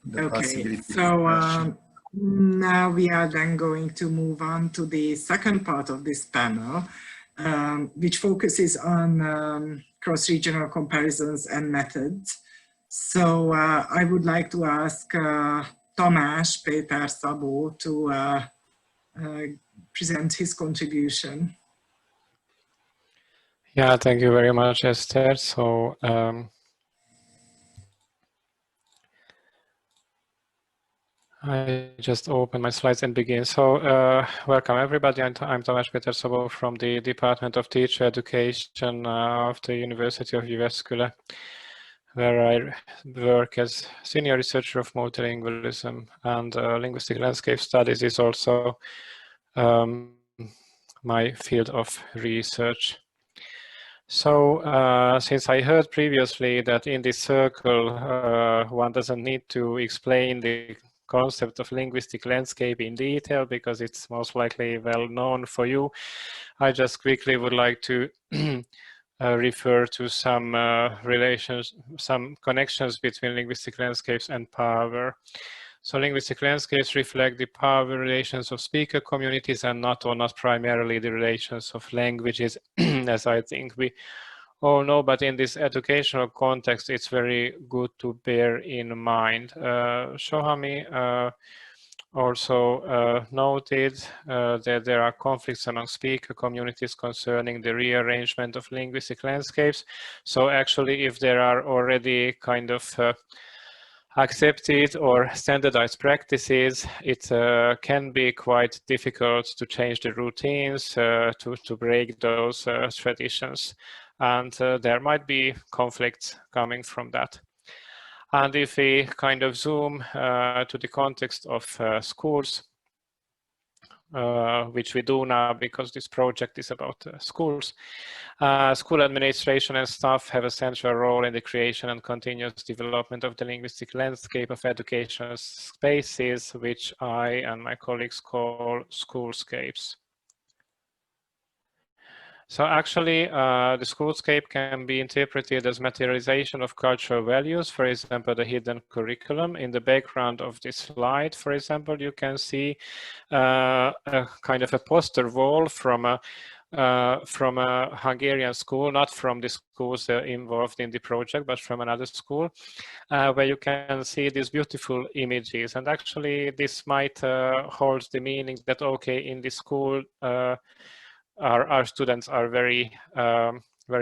the possibility. So now we are then going to move on to the second part of this panel, which focuses on cross-regional comparisons and methods. So I would like to ask Tamás, Péter, Szabó to present his contribution. Yeah, thank you very much, Eszter. So I just open my slides and begin. So welcome everybody. I'm Tamás Péter Szabó from the Department of Teacher Education of the University of Jyväskylä, where I work as senior researcher of multilingualism, and linguistic landscape studies is also my field of research. So since I heard previously that in this circle one doesn't need to explain the concept of linguistic landscape in detail because it's most likely well known for you, I just quickly would like to refer to some some connections between linguistic landscapes and power. So linguistic landscapes reflect the power relations of speaker communities and not primarily the relations of languages, as I think we all know, but in this educational context, it's very good to bear in mind. Sohami also noted that there are conflicts among speaker communities concerning the rearrangement of linguistic landscapes. So actually, if there are already kind of accepted or standardized practices, it can be quite difficult to change the routines, to break those traditions. And there might be conflicts coming from that. And if we kind of zoom to the context of schools, which we do now because this project is about schools. School administration and staff have a central role in the creation and continuous development of the linguistic landscape of educational spaces, which I and my colleagues call schoolscapes. So actually, the schoolscape can be interpreted as materialization of cultural values, for example, the hidden curriculum. In the background of this slide, for example, you can see a kind of a poster wall from a Hungarian school, not from the schools involved in the project, but from another school, where you can see these beautiful images. And actually, this might hold the meaning that, okay, in this school, our students are very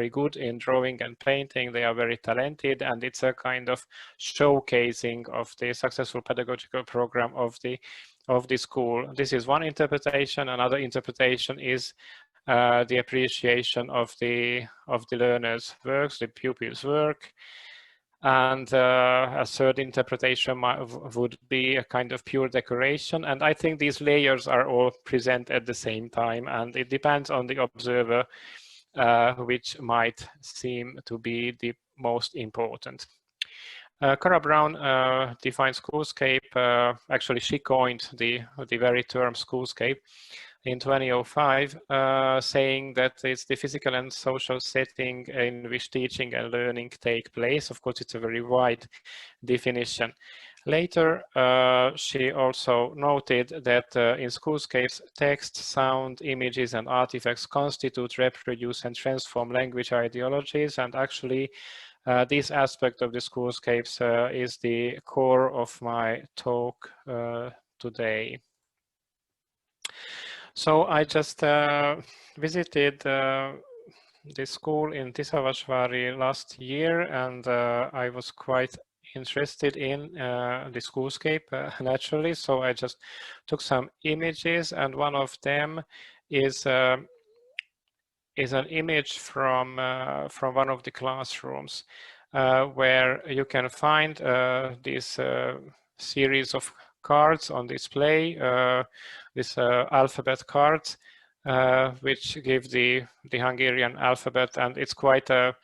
good in drawing and painting. They are very talented, and it's a kind of showcasing of the successful pedagogical program of the school. This is one interpretation. Another interpretation is the appreciation of the learners' works, the pupils' work. And a third interpretation would be a kind of pure decoration. And I think these layers are all present at the same time, and it depends on the observer which might seem to be the most important. Cara Brown defines schoolscape. Actually, she coined the very term schoolscape in 2005, saying that it's the physical and social setting in which teaching and learning take place. Of course, it's a very wide definition. Later, she also noted that in schoolscapes, text, sound, images, and artifacts constitute, reproduce, and transform language ideologies. And actually, this aspect of the schoolscapes is the core of my talk today. So I just visited this school in Tisavasvári last year, and I was quite interested in the schoolscape naturally. So I just took some images, and one of them is an image from one of the classrooms where you can find this series of cards on display, this alphabet cards, which give the Hungarian alphabet, and it's quite a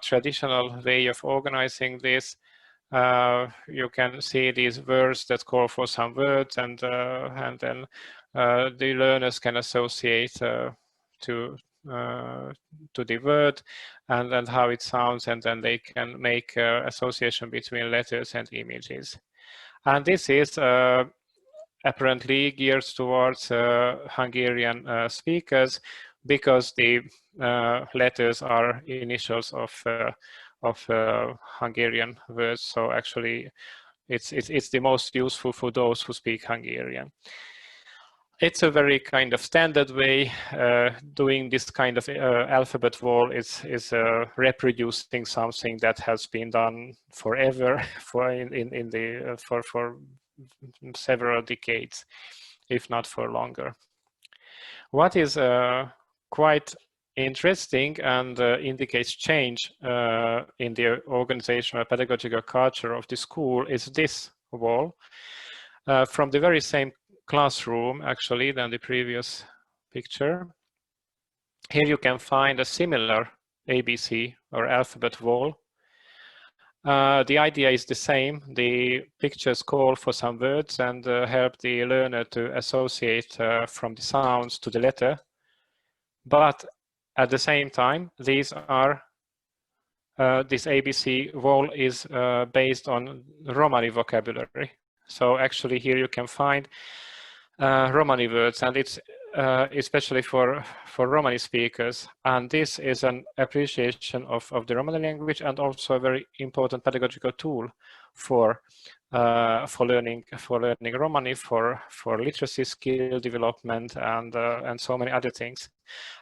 traditional way of organizing this. You can see these words that call for some words, and then the learners can associate to the word and how it sounds, and then they can make association between letters and images. And this is apparently geared towards Hungarian speakers, because the letters are initials of Hungarian words. So actually, it's the most useful for those who speak Hungarian. It's a very kind of standard way. Doing this kind of alphabet wall is reproducing something that has been done forever, for several decades, if not for longer. What is quite interesting and indicates change in the organizational pedagogical culture of the school is this wall. From the very same classroom, actually, than the previous picture. Here you can find a similar ABC or alphabet wall. The idea is the same. The pictures call for some words and help the learner to associate from the sounds to the letter. But at the same time, these are this ABC wall is based on Romani vocabulary. So actually here you can find Romani words, and it's especially for Romani speakers. And this is an appreciation of the Romani language and also a very important pedagogical tool for learning Romani, for literacy skill development, and so many other things.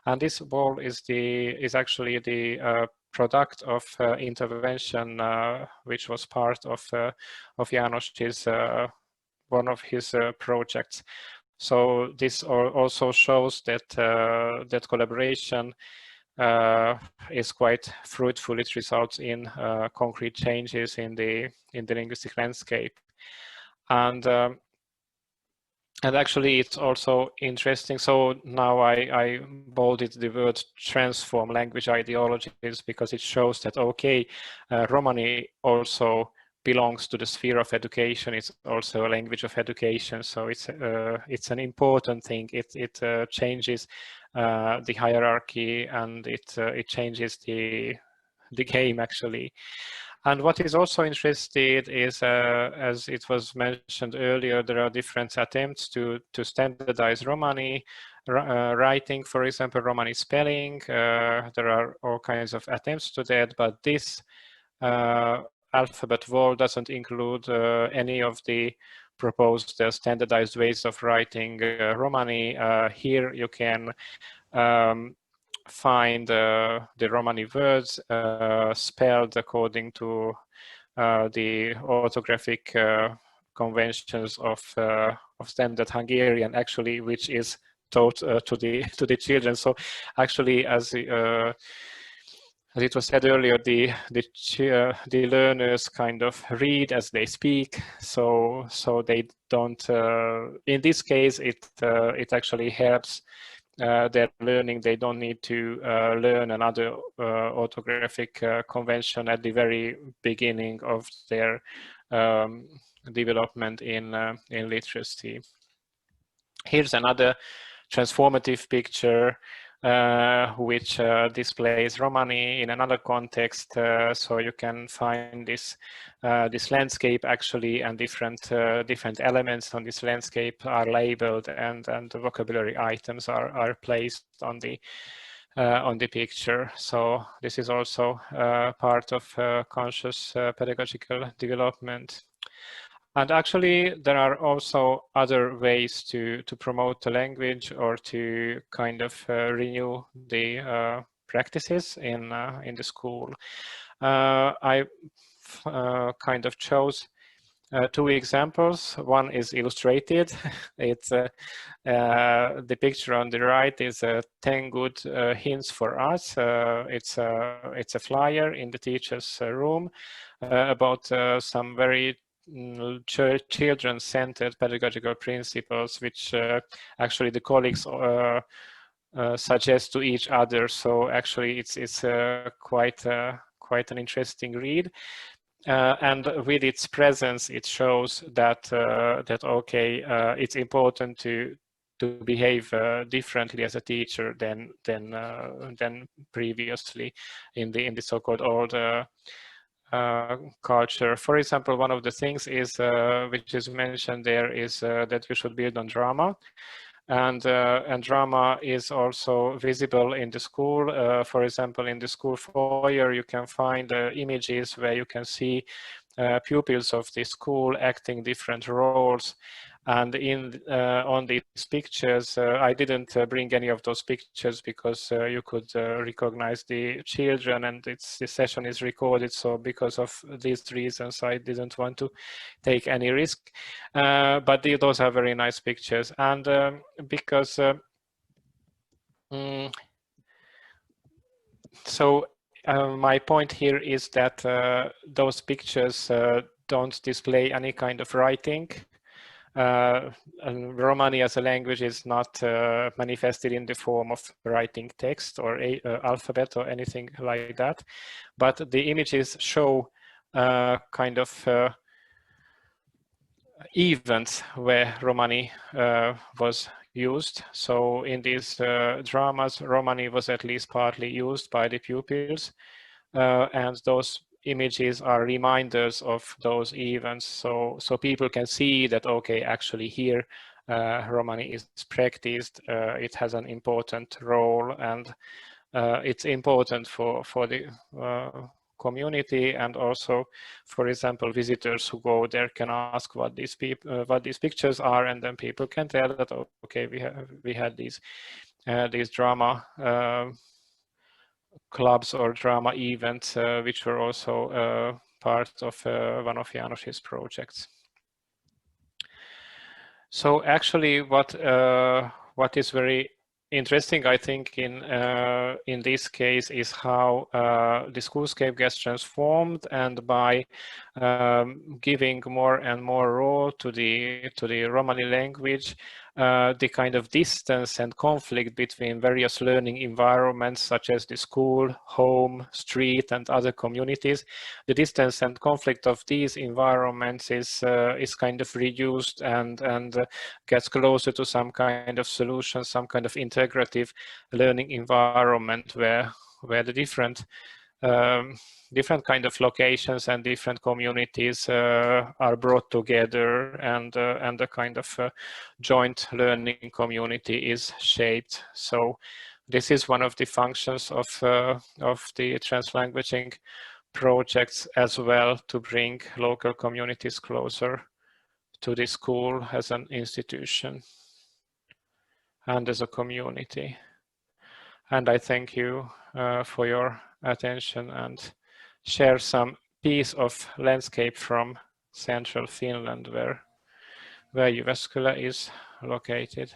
And this wall is actually the product of intervention, which was part of János' one of his projects. So this also shows that that collaboration is quite fruitful. It results in concrete changes in the linguistic landscape, and actually it's also interesting. So now I bolded the word transform language ideologies, because it shows that okay, Romani also belongs to the sphere of education. It's also a language of education, so it's an important thing. It changes the hierarchy, and it changes the game actually. And what is also interesting is, as it was mentioned earlier, there are different attempts to standardize Romani writing, for example, Romani spelling. There are all kinds of attempts to that, but this alphabet wall doesn't include any of the proposed standardized ways of writing Romani. Here you can find the Romani words spelled according to the orthographic conventions of standard Hungarian, actually, which is taught to the children. So actually, as it was said earlier, the learners kind of read as they speak, so they don't. In this case, it actually helps their learning. They don't need to learn another orthographic convention at the very beginning of their development in literacy. Here's another transformative picture which displays Romani in another context. So you can find this landscape actually, and different elements on this landscape are labeled, and the vocabulary items are placed on the picture. So this is also part of conscious pedagogical development. And actually, there are also other ways to promote the language, or to kind of renew the practices in the school. I kind of chose two examples. One is illustrated. It's the picture on the right is 10 good hints for us. It's a flyer in the teacher's room about some very children-centered pedagogical principles, which actually the colleagues suggest to each other. So actually, it's quite an interesting read, and with its presence, it shows that okay, it's important to behave differently as a teacher than previously in the so-called old culture. For example, one of the things is which is mentioned there is that we should build on drama, and drama is also visible in the school. For example, in the school foyer, you can find images where you can see pupils of the school acting different roles. And on these pictures, I didn't bring any of those pictures because you could recognize the children, and the session is recorded. So because of these reasons, I didn't want to take any risk. But those are very nice pictures. And because my point here is that those pictures don't display any kind of writing. And Romani as a language is not manifested in the form of writing text or alphabet or anything like that, but the images show kind of events where Romani was used. So in these dramas, Romani was at least partly used by the pupils, and those images are reminders of those events, so people can see that okay, actually here Romani is practiced, it has an important role, and it's important for the community, and also, for example, visitors who go there can ask what these pictures are, and then people can tell that, okay, we had these drama clubs or drama events, which were also part of one of János's projects. So actually, what is very interesting, I think, in this case is how the schoolscape gets transformed, and by giving more and more role to the Romani language, the kind of distance and conflict between various learning environments such as the school, home, street, and other communities, the distance and conflict of these environments is kind of reduced and gets closer to some kind of solution, some kind of integrative learning environment where the different kind of locations and different communities are brought together, and a kind of joint learning community is shaped. So this is one of the functions of the translanguaging projects as well, to bring local communities closer to the school as an institution and as a community. And I thank you for your attention, and share some piece of landscape from central Finland, where Jyväskylä is located.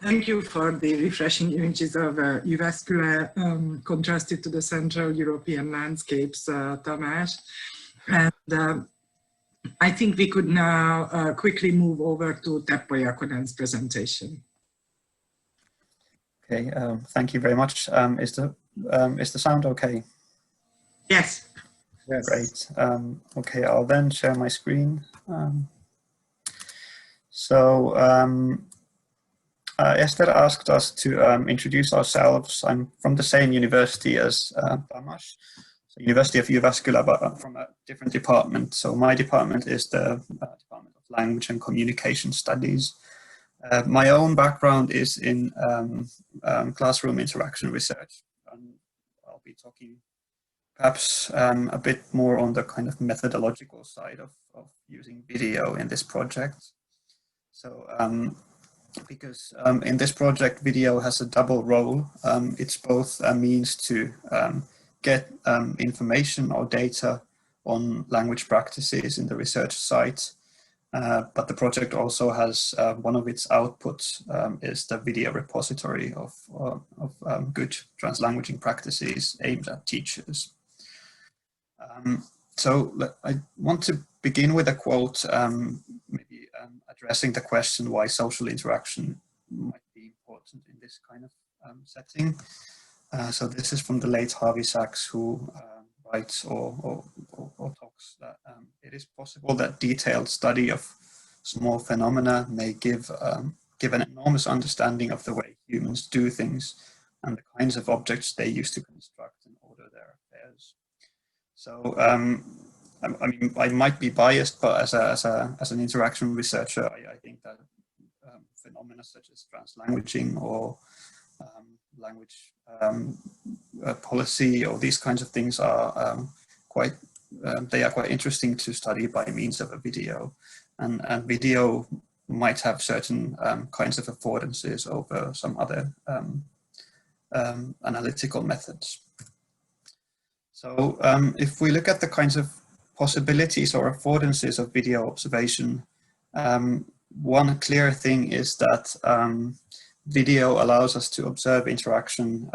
Thank you for the refreshing images of Jyväskylä contrasted to the Central European landscapes, Tamás. And I think we could now quickly move over to Teppo Jakonen's presentation. Okay, thank you very much. Is the sound okay? Yes. Yes. Great. Okay, I'll then share my screen. Eszter asked us to introduce ourselves. I'm from the same university as Tamás, so University of Jyväskylä, but from a different department. So my department is the Department of Language and Communication Studies. My own background is in classroom interaction research. I'll be talking perhaps a bit more on the kind of methodological side of using video in this project. So because in this project, video has a double role. It's both a means to get information or data on language practices in the research site, but the project also has one of its outputs is the video repository of good translanguaging practices aimed at teachers. So I want to begin with a quote, maybe addressing the question why social interaction might be important in this kind of setting. So this is from the late Harvey Sachs, who writes or talks that it is possible that detailed study of small phenomena may give an enormous understanding of the way humans do things and the kinds of objects they use to construct and order their affairs. So I mean, I might be biased, but as an interaction researcher, I think that phenomena such as translanguaging or language policy or these kinds of things are quite interesting to study by means of a video, and video might have certain kinds of affordances over some other analytical methods. So if we look at the kinds of possibilities or affordances of video observation, one clear thing is that video allows us to observe interaction,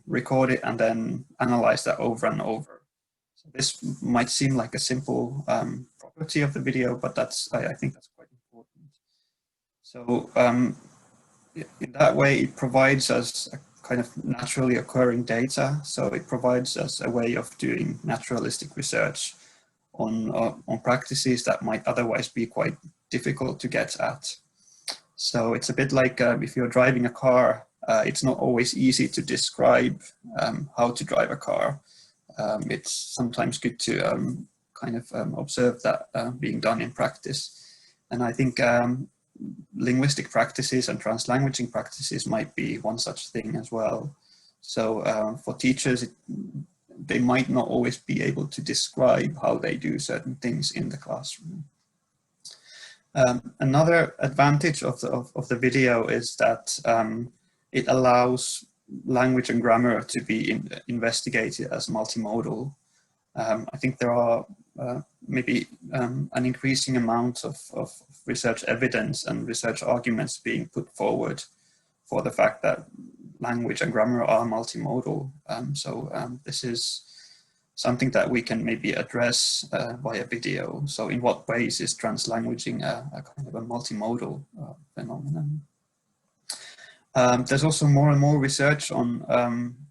record it, and then analyze that over and over. So this might seem like a simple property of the video, but I think that's quite important. So in that way, it provides us a kind of naturally occurring data. So it provides us a way of doing naturalistic research on practices that might otherwise be quite difficult to get at. So it's a bit like if you're driving a car, it's not always easy to describe how to drive a car. It's sometimes good to kind of observed that being done in practice. And I think linguistic practices and translanguaging practices might be one such thing as well. So for teachers, they might not always be able to describe how they do certain things in the classroom. Another advantage of the video is that it allows language and grammar to be investigated as multimodal. I think there are maybe an increasing amount of research evidence and research arguments being put forward for the fact that language and grammar are multimodal. This is something that we can maybe address via video. So in what ways is translanguaging a kind of a multimodal phenomenon? There's also more and more research on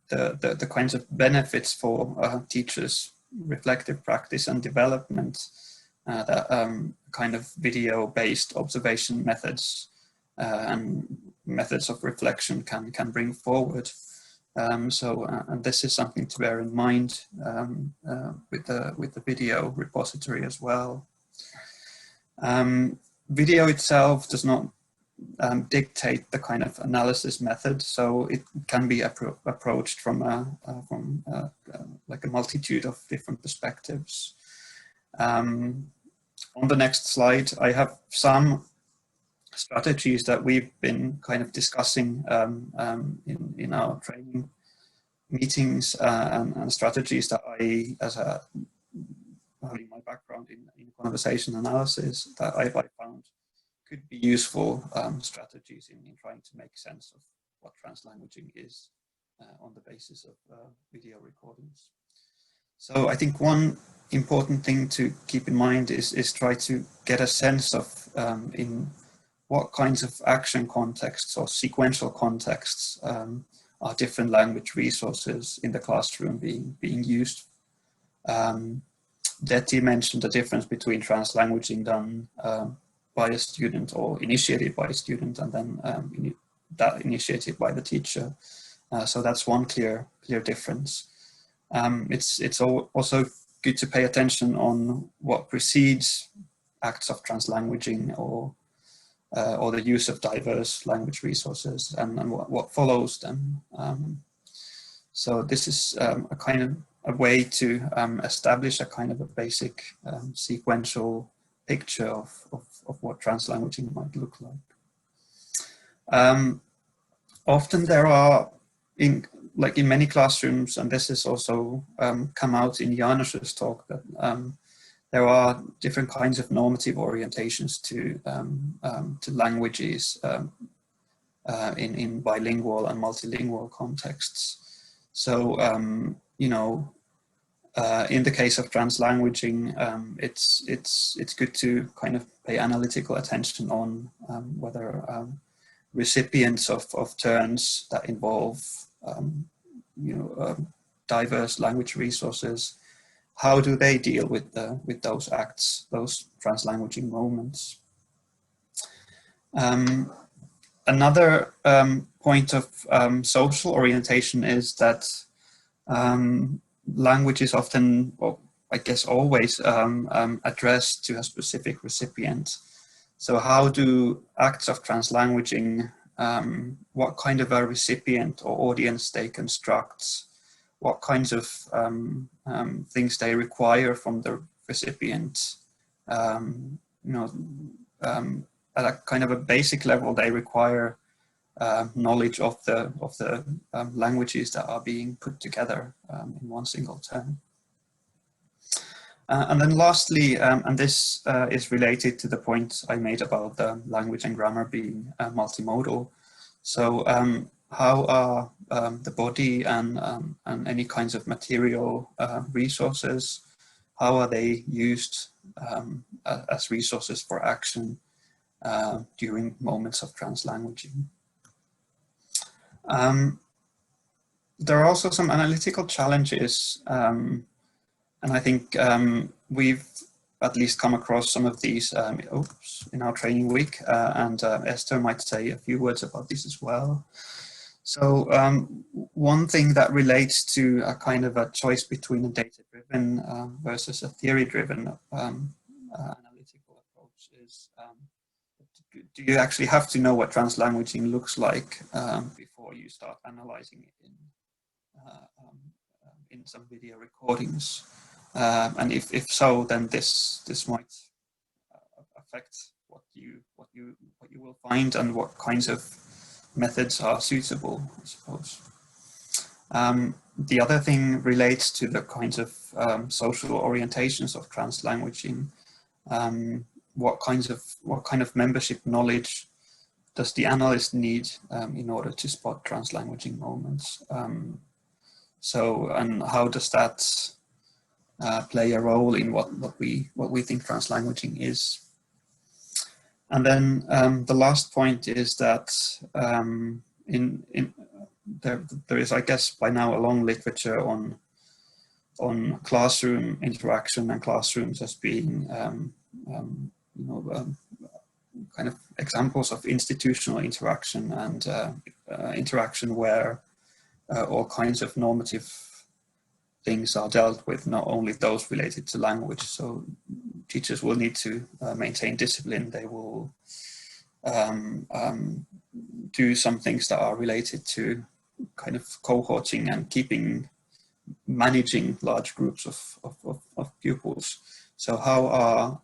the kinds of benefits for teachers' reflective practice and development that kind of video-based observation methods and methods of reflection can bring forward. And this is something to bear in mind with the video repository as well. Video itself does not dictate the kind of analysis method, so it can be approached from like a multitude of different perspectives. On the next slide, I have some strategies that we've been kind of discussing in our training meetings and strategies that I, having my background in conversation analysis, that I found could be useful strategies in trying to make sense of what translanguaging is on the basis of video recordings. So I think one important thing to keep in mind is try to get a sense of in what kinds of action contexts or sequential contexts are different language resources in the classroom being used. Petteri mentioned the difference between translanguaging done by a student or initiated by a student and then that initiated by the teacher. So that's one clear difference. It's also good to pay attention on what precedes acts of translanguaging or the use of diverse language resources and what follows them. So this is a kind of a way to establish a kind of a basic sequential picture of what translanguaging might look like. Often there are, in many classrooms, and this is also come out in János's talk, that there are different kinds of normative orientations to languages in bilingual and multilingual contexts. So, you know, in the case of translanguaging, it's good to kind of pay analytical attention on whether recipients of turns that involve diverse language resources, how do they deal with those acts, those translanguaging moments? Another point of social orientation is that language is often, or I guess always, addressed to a specific recipient. So how do acts of translanguaging, what kind of a recipient or audience they construct, what kinds of things they require from the recipient, at a kind of a basic level, they require knowledge of the languages that are being put together in one single term. And then lastly, and this is related to the point I made about the language and grammar being multimodal. So how are the body and any kinds of material resources, how are they used as resources for action during moments of translanguaging? There are also some analytical challenges, and I think we've at least come across some of these in our training week, and Eszter might say a few words about this as well. So one thing that relates to a kind of a choice between a data-driven versus a theory-driven analytical approach is, do you actually have to know what translanguaging looks like before you start analyzing it in some video recordings? And if so, then this might affect what you will find and what kinds of methods are suitable, I suppose. The other thing relates to the kinds of social orientations of translanguaging. What kind of membership knowledge does the analyst need in order to spot translanguaging moments? And how does that play a role in what we think translanguaging is? And then the last point is that there is, I guess, by now a long literature on classroom interaction and classrooms as being kind of examples of institutional interaction and interaction where all kinds of normative things are dealt with, not only those related to language. So teachers will need to maintain discipline. They will do some things that are related to kind of cohorting and managing large groups of pupils. So how are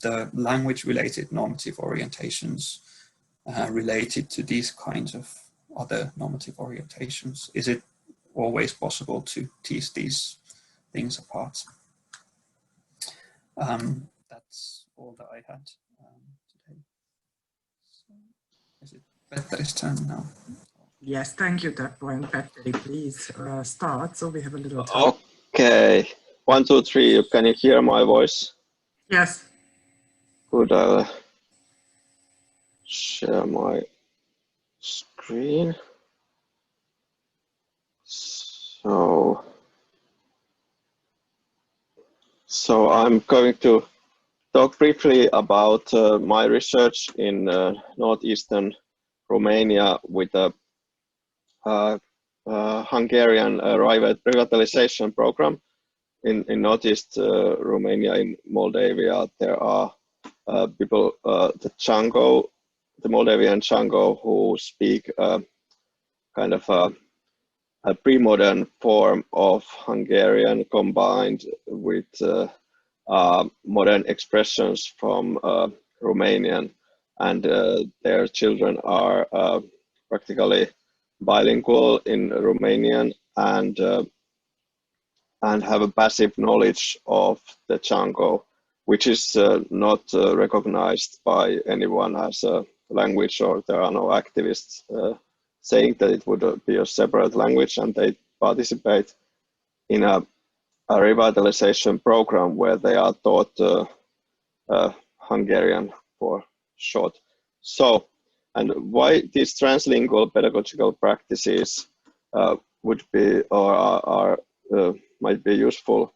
the language-related normative orientations related to these kinds of other normative orientations? Is it always possible to tease these things apart? That's all that I had today. So is it Petteri's turn now? Yes, thank you, Teppo, and Petteri, please start, so we have a little time. Okay, 1, 2, 3, can you hear my voice? Yes. Good, I'll share my screen. So I'm going to talk briefly about my research in northeastern Romania with a Hungarian revitalization program. In northeast Romania, in Moldavia, there are people, the Moldavian Chango, who speak kind of a pre-modern form of Hungarian combined with modern expressions from Romanian, and their children are practically bilingual in Romanian and have a passive knowledge of the Chango, which is not recognized by anyone as a language, or there are no activists saying that it would be a separate language, and they participate in a revitalization program where they are taught Hungarian for short. So, and why these translingual pedagogical practices would be or are might be useful.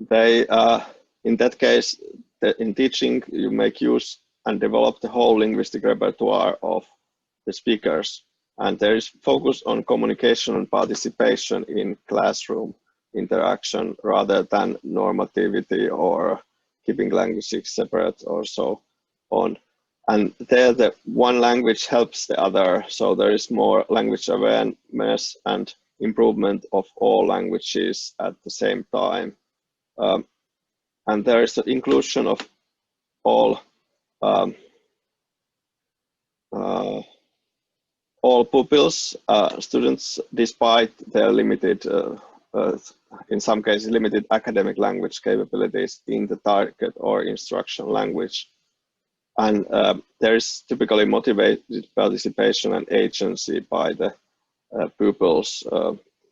They, in that case, in teaching, you make use and develop the whole linguistic repertoire of the speakers. And there is focus on communication and participation in classroom interaction rather than normativity or keeping languages separate or so on. And there the one language helps the other. So there is more language awareness and improvement of all languages at the same time. And there is the inclusion of all pupils, students, despite their limited, in some cases, limited academic language capabilities in the target or instruction language. And there is typically motivated participation and agency by the pupils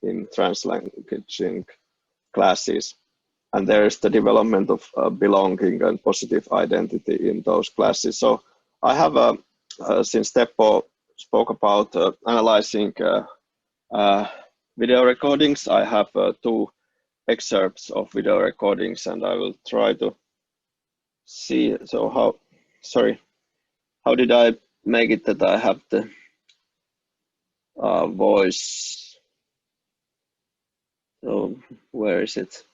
in translanguaging classes. And there is the development of belonging and positive identity in those classes. So I have, since Teppo spoke about analyzing video recordings, I have 2 excerpts of video recordings, and I will try to see. So how did I make it that I have the voice. So where is it?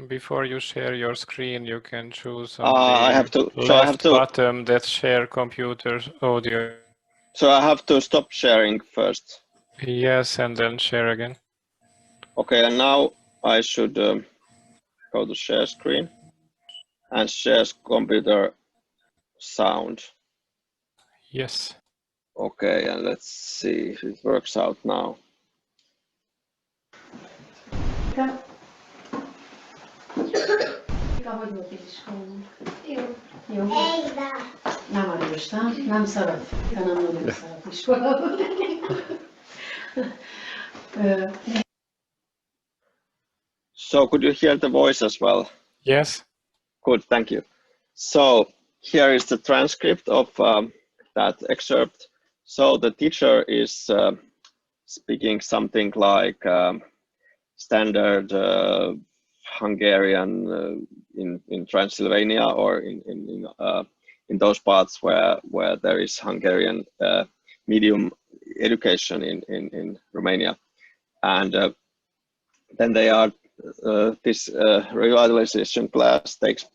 Before you share your screen, you can choose on I have to, the so I have left to, bottom that share computer audio. So I have to stop sharing first. Yes, and then share again. Okay, and now I should go to share screen and share computer sound. Yes. Okay, and let's see if it works out now. Nem adóstam, nem szeret, de nem nagyon szeret iskolában. So could you hear the voice as well? Yes. Good, thank you. So here is the transcript of that excerpt. So the teacher is speaking something like standard Hungarian in Transylvania, or in those parts where there is Hungarian medium education in Romania, and then they are this revitalization class takes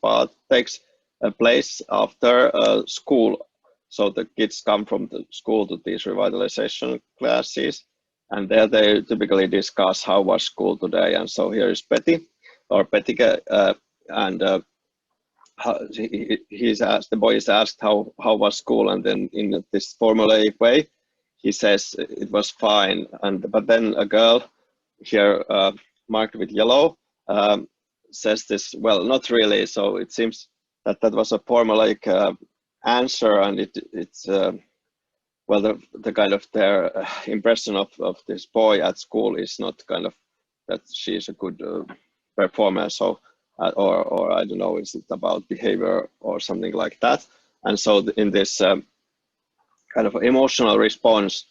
place after school. So the kids come from the school to these revitalization classes, and there they typically discuss how was school today. And so here is Petti, or Pettike, and he's asked, the boy is asked how was school, and then in this formulaic way he says it was fine. But then a girl here marked with yellow says this, well, not really. So it seems that was a formulaic answer, and it's well, the kind of their impression of this boy at school is not kind of that she's a good performer. So or I don't know, is it about behavior or something like that? And so in this kind of emotional response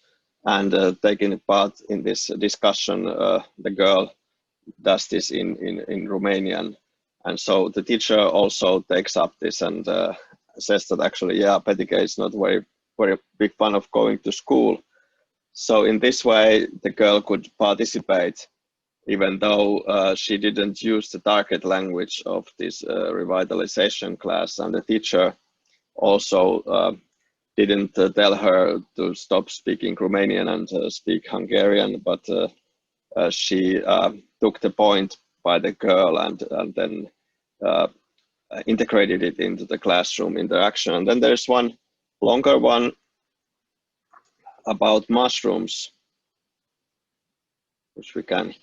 and taking part in this discussion, the girl does this in Romanian. And so the teacher also takes up this and says that actually, yeah, Pettike is not very big fan of going to school. So in this way, the girl could participate, even though she didn't use the target language of this revitalization class, and the teacher also didn't tell her to stop speaking Romanian and speak Hungarian, but she took the point by the girl and then integrated it into the classroom interaction. And then there's one longer one about mushrooms, which we can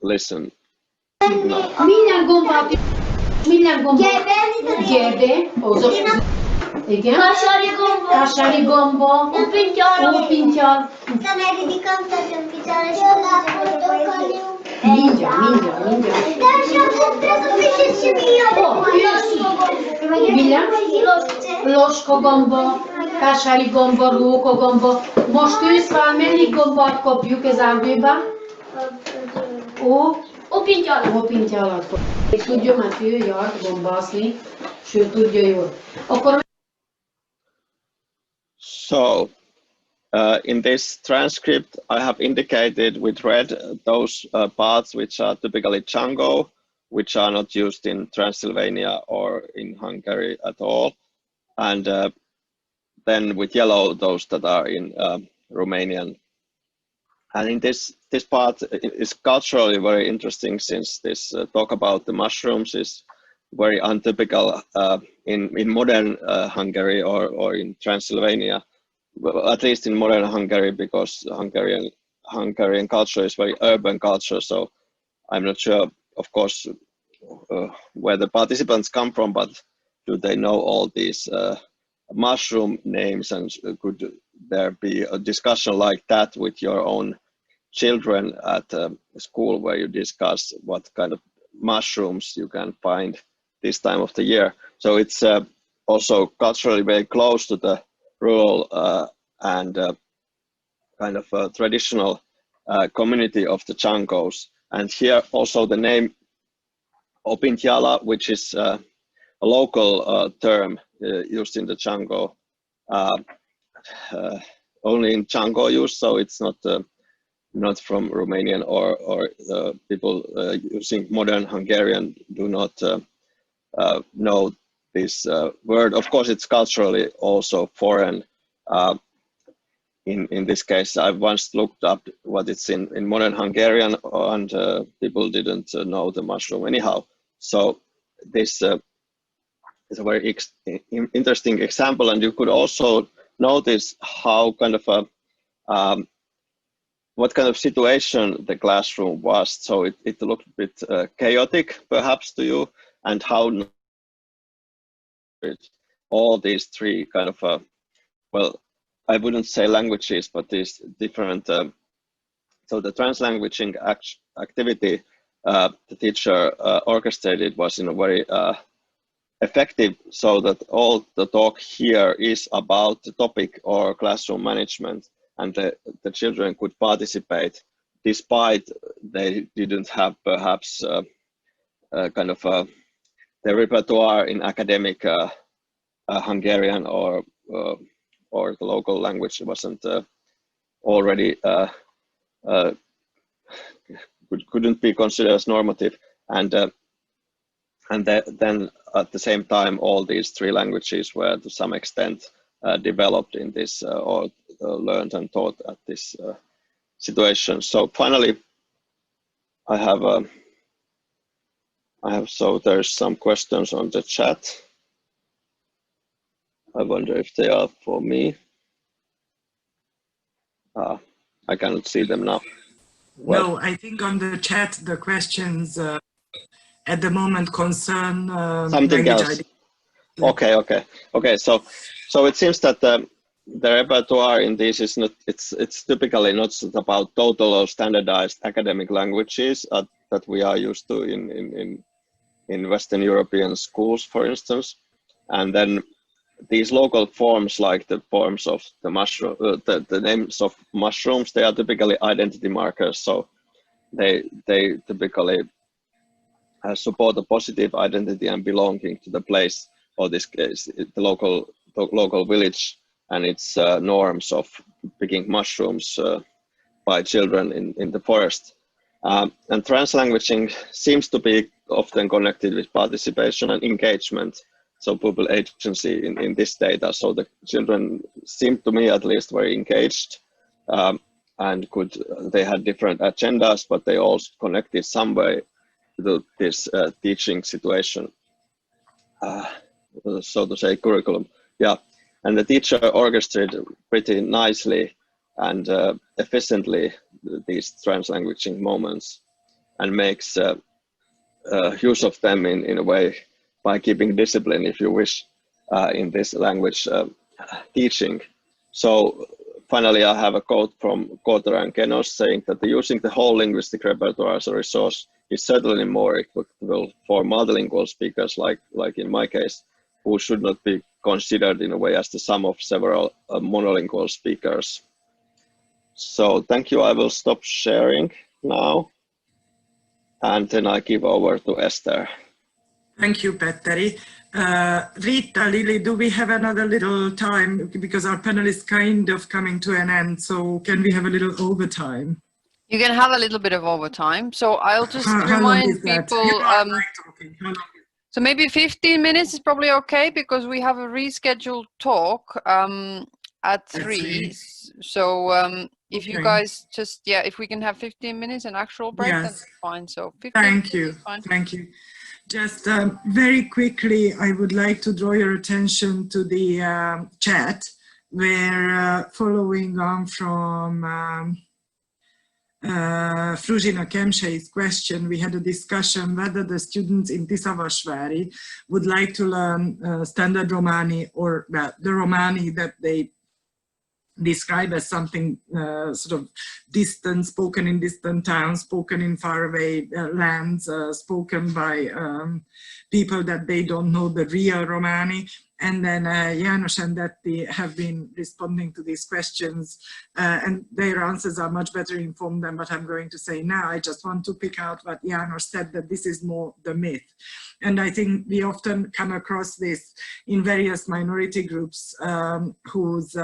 listen now. Minden gombát, gyerbe, hozok. Igen. Kasári gomba, ópintyal. Mindjárt. Loska gomba, kasári gomba, róka gomba. Most ősz van, melyik gombát kapjuk az ágvébe? Ópintyalat. Tudja, mert ő járt gombászni, sőt tudja jól. Akkor So, in this transcript, I have indicated with red those parts which are typically Chango, which are not used in Transylvania or in Hungary at all, and then with yellow those that are in Romanian. And in this part is culturally very interesting, since this talk about the mushrooms is very untypical in modern Hungary or in Transylvania. Well, at least in modern Hungary, because Hungarian culture is very urban culture. So I'm not sure, of course, where the participants come from, but do they know all these mushroom names, and could there be a discussion like that with your own children at school, where you discuss what kind of mushrooms you can find this time of the year? So it's also culturally very close to the rural and kind of a traditional community of the Changos. And here also the name Opintiala, which is local term used in the Django, only in Django use, so it's not from Romanian or people using modern Hungarian do not know this word. Of course, it's culturally also foreign. In this case, I once looked up what it's in modern Hungarian, and people didn't know the mushroom anyhow. So this is a very interesting example, and you could also notice how kind of a what kind of situation the classroom was. So it looked a bit chaotic, perhaps, to you, and how all these three kind of well, I wouldn't say languages, but these different. So the translanguaging activity the teacher orchestrated was in a very effective, so that all the talk here is about the topic or classroom management, and the children could participate despite they didn't have perhaps kind of the repertoire in academic Hungarian or the local language wasn't already couldn't be considered as normative, and then at the same time all these three languages were to some extent developed in this or learned and taught at this situation. So finally, I have so there's some questions on the chat. I wonder if they are for me. I cannot see them now. Well, no, I think on the chat the questions at the moment concern something else. Okay. So it seems that the repertoire in this is not. It's typically not about total or standardized academic languages that we are used to in Western European schools, for instance, and then these local forms, like the forms of the mushroom, the names of mushrooms, they are typically identity markers. So they typically support a positive identity and belonging to the place, or this case, the local village and its norms of picking mushrooms by children in the forest. And translanguaging seems to be often connected with participation and engagement. So pupil agency in this data. So the children seemed to me at least very engaged, and they had different agendas, but they all connected some way to this teaching situation, so to say, curriculum. Yeah, and the teacher orchestrated pretty nicely and efficiently these translanguaging moments, and makes use of them in a way by keeping discipline, if you wish, in this language teaching. So finally, I have a quote from Kotra and Kenos saying that using the whole linguistic repertoire as a resource is certainly more equitable for multilingual speakers, like in my case, who should not be considered in a way as the sum of several monolingual speakers. So thank you. I will stop sharing now, and then I give over to Eszter. Thank you, Petteri. Rita, Lily, do we have another little time? Because our panel is kind of coming to an end, so can we have a little overtime? You can have a little bit of overtime. So I'll just remind people, so maybe 15 minutes is probably okay, because we have a rescheduled talk at 3. So if you guys just, if we can have 15 minutes an actual break, that's fine. So 15 Thank you. Thank you. Just very quickly, I would like to draw your attention to the chat, where following on from Fruzsina Kemsei's question, we had a discussion whether the students in Tiszavasvári would like to learn standard Romani, or the Romani that they described as something sort of distant, spoken in distant towns, spoken in faraway lands, spoken by people that they don't know the real Romani. And then János and Petteri have been responding to these questions, and their answers are much better informed than what I'm going to say now. I just want to pick out what János said, that this is more the myth. And I think we often come across this in various minority groups whose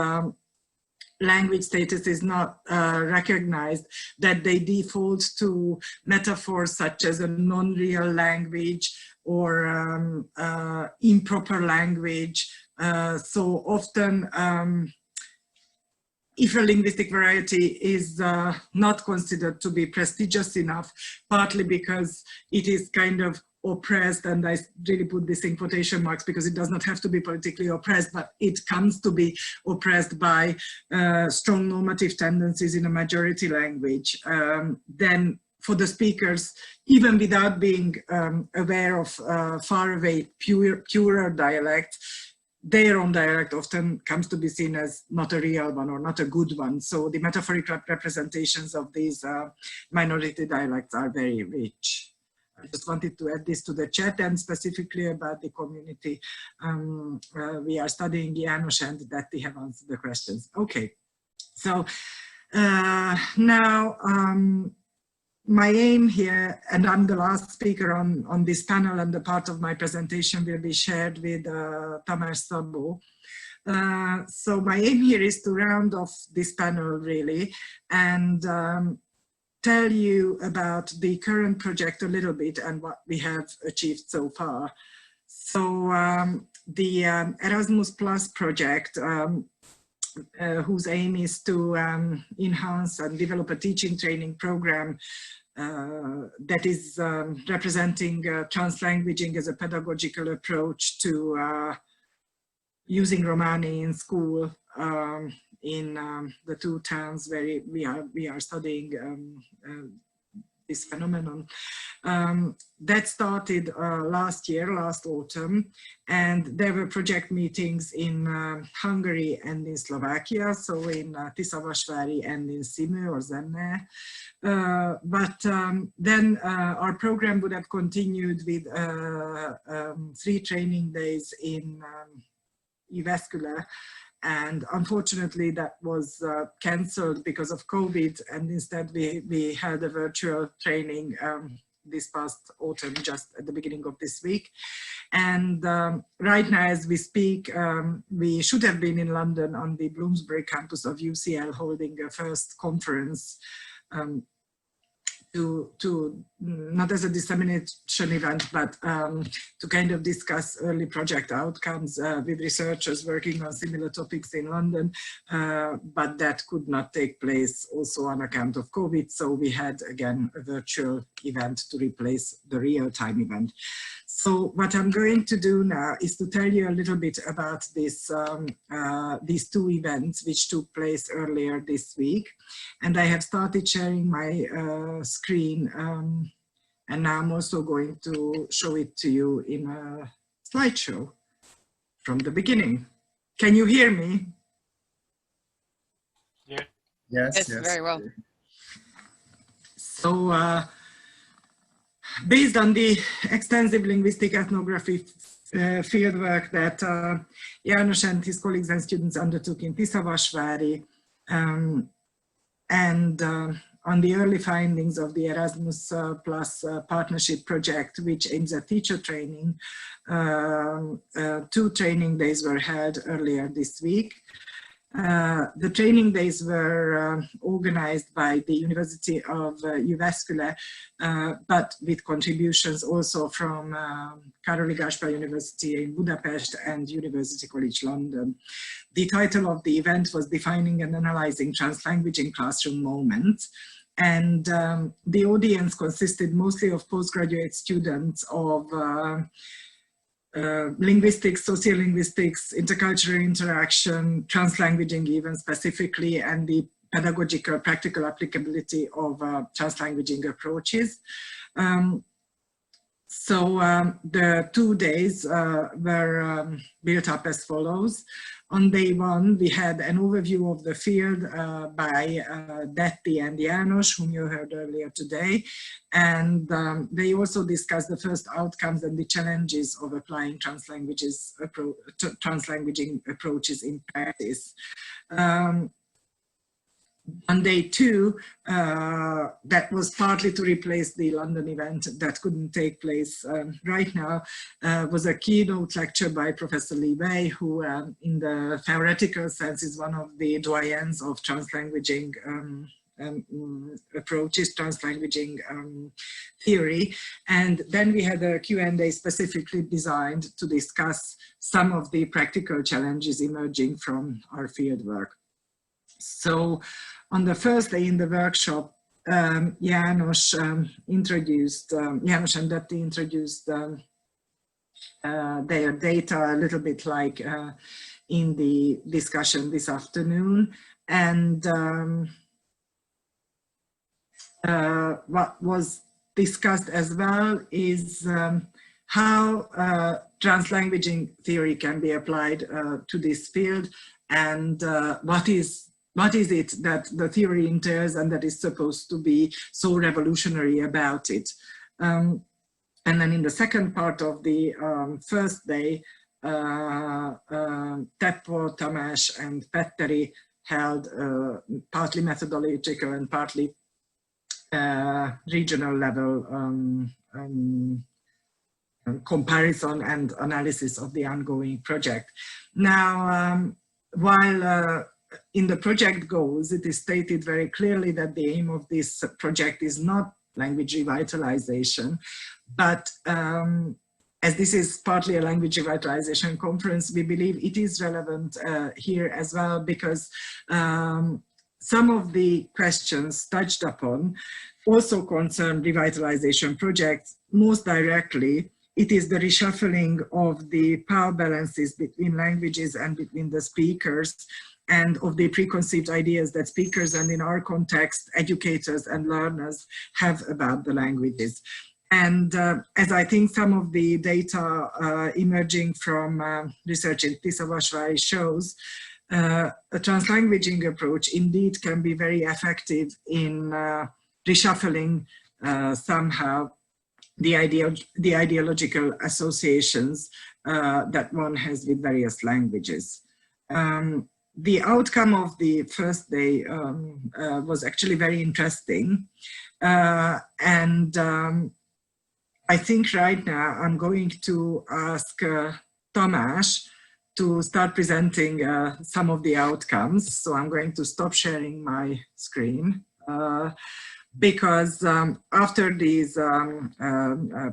language status is not recognized, that they default to metaphors such as a non-real language or improper language. So often, if a linguistic variety is not considered to be prestigious enough, partly because it is kind of oppressed, and I really put this in quotation marks because it does not have to be politically oppressed, but it comes to be oppressed by strong normative tendencies in a majority language, then for the speakers, even without being aware of faraway, purer dialect, their own dialect often comes to be seen as not a real one or not a good one. So the metaphorical representations of these minority dialects are very rich. I just wanted to add this to the chat, and specifically about the community. We are studying János and Petteri have answered the questions. Okay, so now my aim here, and I'm the last speaker on this panel, and the part of my presentation will be shared with Tamás, Szabó. So my aim here is to round off this panel really, and tell you about the current project a little bit and what we have achieved so far. So the Erasmus Plus project, whose aim is to enhance and develop a teaching training program that is representing translanguaging as a pedagogical approach to using Romani in school in the two towns where we are studying this phenomenon. That started last autumn, and there were project meetings in Hungary and in Slovakia, so in Tiszavasvári and in Szimő or Zenne. But then our program would have continued with 3 training days in Jyväskylä. And unfortunately, that was cancelled because of COVID, and instead we had a virtual training this past autumn, just at the beginning of this week. And right now, as we speak, we should have been in London on the Bloomsbury campus of UCL holding a first conference to not as a dissemination event, but to kind of discuss early project outcomes with researchers working on similar topics in London, but that could not take place also on account of COVID. So we had, again, a virtual event to replace the real-time event. So what I'm going to do now is to tell you a little bit about this, these 2 events which took place earlier this week. And I have started sharing my screen, and now I'm also going to show it to you in a slideshow from the beginning. Can you hear me? Yeah. Yes, very well. So based on the extensive linguistic ethnography fieldwork that János and his colleagues and students undertook in Tiszavasvári, and on the early findings of the Erasmus Plus partnership project, which aims at teacher training, 2 training days were held earlier this week. The training days were organized by the University of Jyväskylä, but with contributions also from Károli Gáspár University in Budapest and University College London. The title of the event was Defining and Analyzing Translanguaging Classroom Moments. And the audience consisted mostly of postgraduate students of linguistics, sociolinguistics, intercultural interaction, translanguaging even specifically, and the pedagogical practical applicability of translanguaging approaches. So the 2 days were built up as follows. On day 1, we had an overview of the field by Petteri and János, whom you heard earlier today. And they also discussed the first outcomes and the challenges of applying translanguaging approaches in practice. On day 2, that was partly to replace the London event that couldn't take place right now, was a keynote lecture by Professor Li Wei, who in the theoretical sense is one of the doyens of translanguaging approaches, translanguaging theory. And then we had a Q&A specifically designed to discuss some of the practical challenges emerging from our fieldwork. So on the first day in the workshop, János János and Petteri introduced their data a little bit like in the discussion this afternoon. And what was discussed as well is how translanguaging theory can be applied to this field, and what is it that the theory entails and that is supposed to be so revolutionary about it. And then in the second part of the first day, Teppo, Tamás and Petteri held partly methodological and partly regional level comparison and analysis of the ongoing project. Now, while in the project goals, it is stated very clearly that the aim of this project is not language revitalization, but as this is partly a language revitalization conference, we believe it is relevant here as well, because some of the questions touched upon also concern revitalization projects. Most directly, it is the reshuffling of the power balances between languages and between the speakers, and of the preconceived ideas that speakers, and in our context, educators and learners have about the languages. And as I think some of the data emerging from research in Tiszavasvári shows, a translanguaging approach indeed can be very effective in reshuffling somehow the ideological associations that one has with various languages. The outcome of the first day was actually very interesting. And I think right now I'm going to ask Tamás to start presenting some of the outcomes. So I'm going to stop sharing my screen. Because after these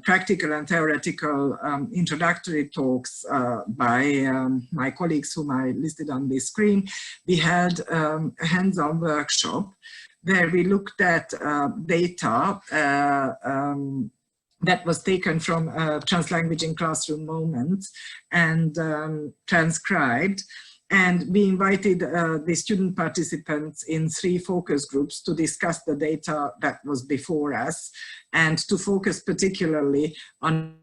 practical and theoretical introductory talks by my colleagues whom I listed on this screen, we had a hands-on workshop where we looked at data that was taken from translanguaging classroom moments and transcribed. And we invited the student participants in 3 focus groups to discuss the data that was before us and to focus particularly on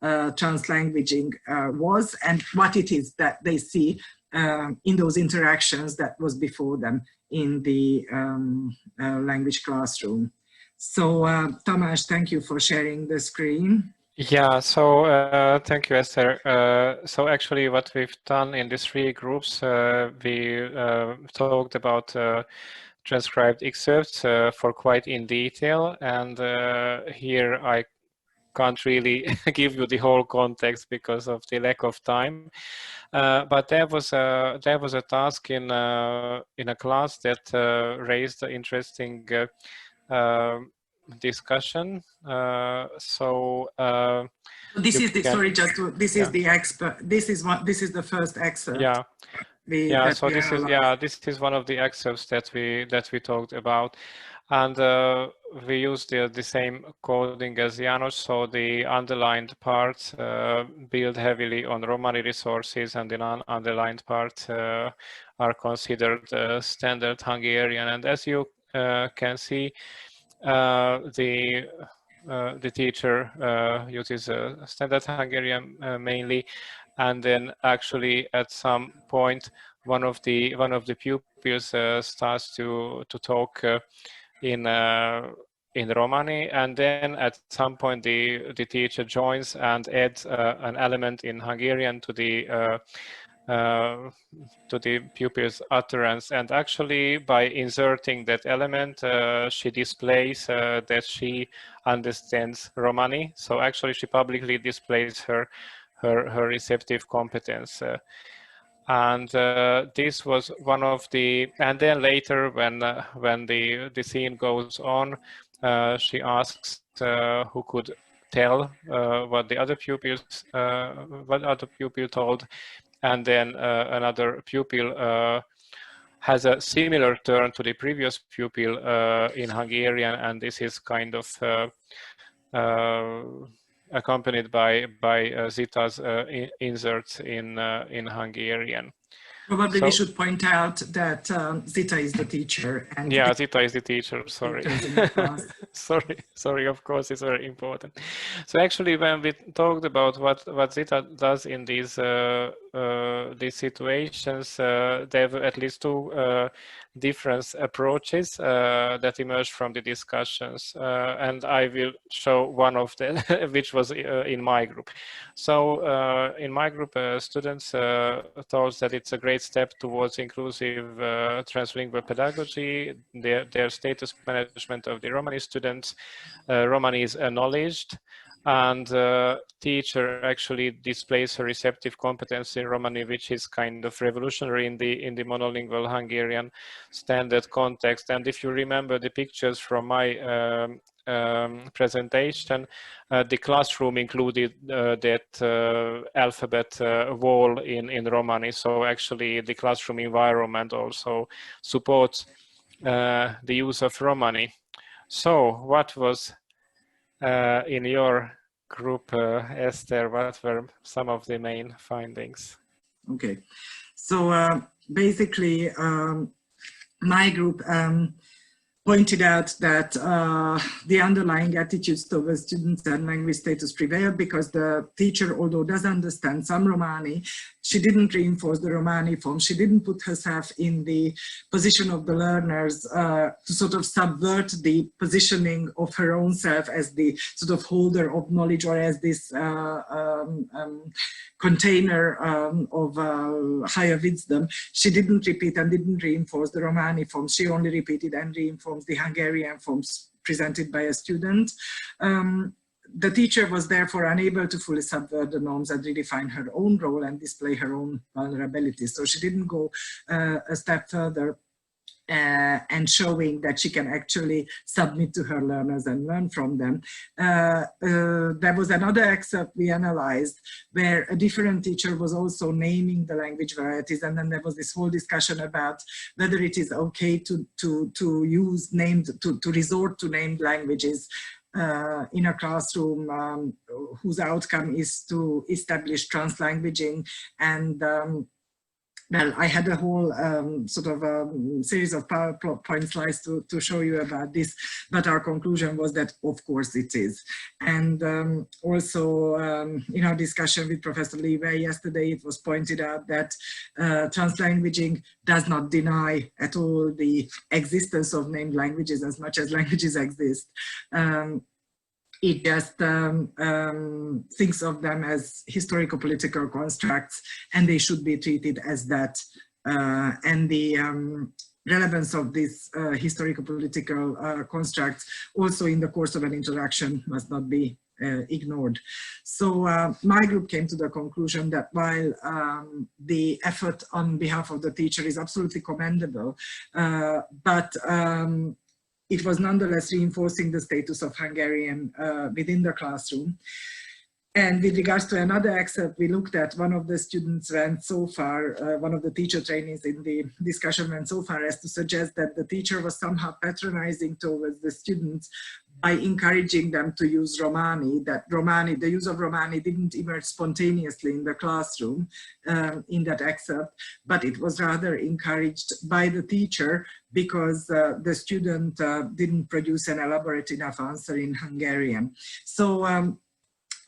translanguaging was and what it is that they see in those interactions that was before them in the language classroom. So Tamás, thank you for sharing the screen. Yeah, so thank you, Eszter. So actually what we've done in these 3 groups, we talked about transcribed excerpts for quite in detail, and here I can't really give you the whole context because of the lack of time. But there was a task in a class that raised an interesting discussion. This is the sorry, just to, this is the expert. This is the first excerpt. Yeah. So this is one of the excerpts that we talked about, and we used the same coding as János. So the underlined parts build heavily on Romani resources, and the non-underlined parts are considered standard Hungarian. And as you can see, the the teacher uses standard Hungarian mainly, and then actually at some point one of the pupils starts to talk in Romani, and then at some point the teacher joins and adds an element in Hungarian to the pupil's utterance, and actually by inserting that element she displays that she understands Romani. So actually she publicly displays her receptive competence. And this was one of the, and then later when the scene goes on, she asks who could tell what the other pupils, what other pupil told, and then another pupil has a similar turn to the previous pupil in Hungarian, and this is kind of accompanied by Zita's inserts in Hungarian. Probably we should point out that Zita is the teacher. And yeah, Zita is the teacher, sorry. sorry, of course, it's very important. So actually when we talked about what Zita does in these situations, there were at least two different approaches that emerged from the discussions, and I will show one of them, which was in my group. So in my group, students thought that it's a great step towards inclusive translingual pedagogy, their status management of the Romani students. Romani is acknowledged, and teacher actually displays her receptive competence in Romani, which is kind of revolutionary in the monolingual Hungarian standard context. And if you remember the pictures from my presentation, the classroom included that alphabet wall in Romani. So actually the classroom environment also supports the use of Romani. So what was in your group, Eszter, what were some of the main findings? Okay, so basically my group pointed out that the underlying attitudes towards students and language status prevailed because the teacher, although does understand some Romani, she didn't reinforce the Romani form. She didn't put herself in the position of the learners to sort of subvert the positioning of her own self as the sort of holder of knowledge, or as this container of higher wisdom. She didn't repeat and didn't reinforce the Romani form. She only repeated and reinforced the Hungarian forms presented by a student. The teacher was therefore unable to fully subvert the norms and redefine her own role and display her own vulnerabilities. So she didn't go a step further and showing that she can actually submit to her learners and learn from them. There was another excerpt we analyzed where a different teacher was also naming the language varieties, and then there was this whole discussion about whether it is okay to use named, to resort to named languages in a classroom whose outcome is to establish translanguaging. And well, I had a whole sort of series of PowerPoint slides to show you about this, but our conclusion was that of course it is. And also in our discussion with Professor Laihonen yesterday, it was pointed out that translanguaging does not deny at all the existence of named languages as much as languages exist. It just thinks of them as historical political constructs, and they should be treated as that. And the relevance of these historical political constructs also in the course of an interaction must not be ignored. So my group came to the conclusion that while the effort on behalf of the teacher is absolutely commendable, but it was nonetheless reinforcing the status of Hungarian within the classroom. And with regards to another excerpt, we looked at one of the students went so far, one of the teacher trainees in the discussion went so far as to suggest that the teacher was somehow patronizing towards the students by encouraging them to use Romani, that Romani, the use of Romani didn't emerge spontaneously in the classroom in that excerpt, but it was rather encouraged by the teacher because the student didn't produce an elaborate enough answer in Hungarian. So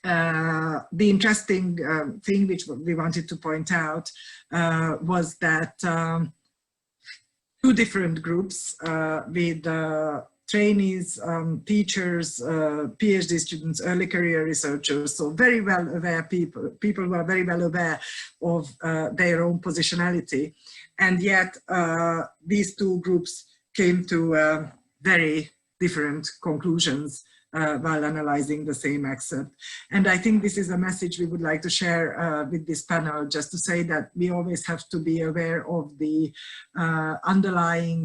the interesting thing which we wanted to point out was that two different groups with trainees, teachers, PhD students, early career researchers, so very well aware people who are very well aware of their own positionality. And yet these two groups came to very different conclusions while analyzing the same excerpt. And I think this is a message we would like to share with this panel, just to say that we always have to be aware of the underlying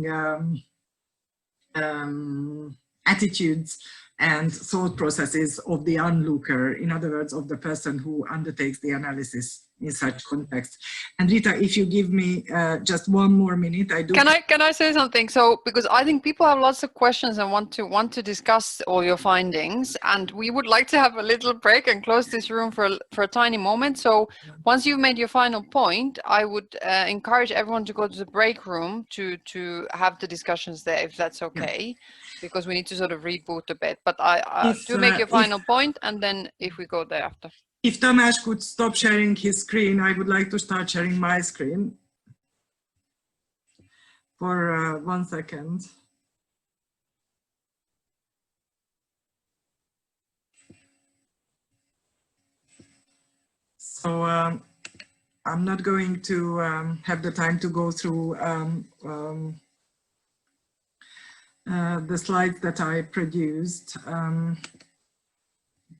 attitudes and thought processes of the onlooker, in other words, of the person who undertakes the analysis in such context. And Rita, if you give me just one more minute, I do. Can I say something? So, because I think people have lots of questions and want to discuss all your findings, and we would like to have a little break and close this room for a tiny moment. So, once you've made your final point, I would encourage everyone to go to the break room to have the discussions there, if that's okay, because we need to sort of reboot a bit. But I do make your final point, and then if we go there after. If Tamás could stop sharing his screen, I would like to start sharing my screen for 1 second. So I'm not going to have the time to go through the slides that I produced,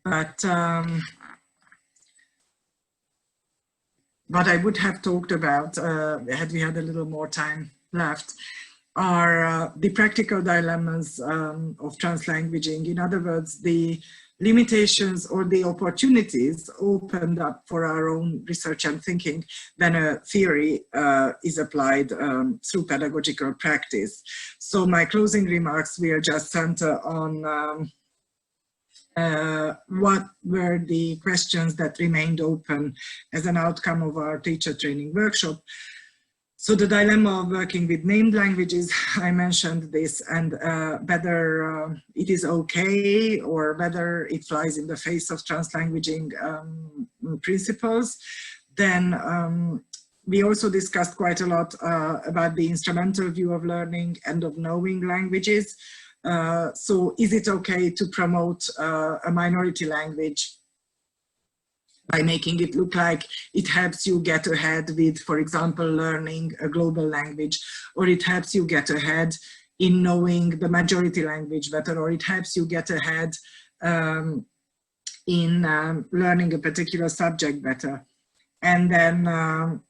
but what I would have talked about, had we had a little more time left, are the practical dilemmas of translanguaging. In other words, the limitations or the opportunities opened up for our own research and thinking when a theory is applied through pedagogical practice. So my closing remarks will just center on what were the questions that remained open as an outcome of our teacher training workshop. So the dilemma of working with named languages, I mentioned this, and whether it is okay or whether it flies in the face of translanguaging principles. Then we also discussed quite a lot about the instrumental view of learning and of knowing languages. So is it okay to promote a minority language by making it look like it helps you get ahead with, for example, learning a global language, or it helps you get ahead in knowing the majority language better, or it helps you get ahead in learning a particular subject better? And then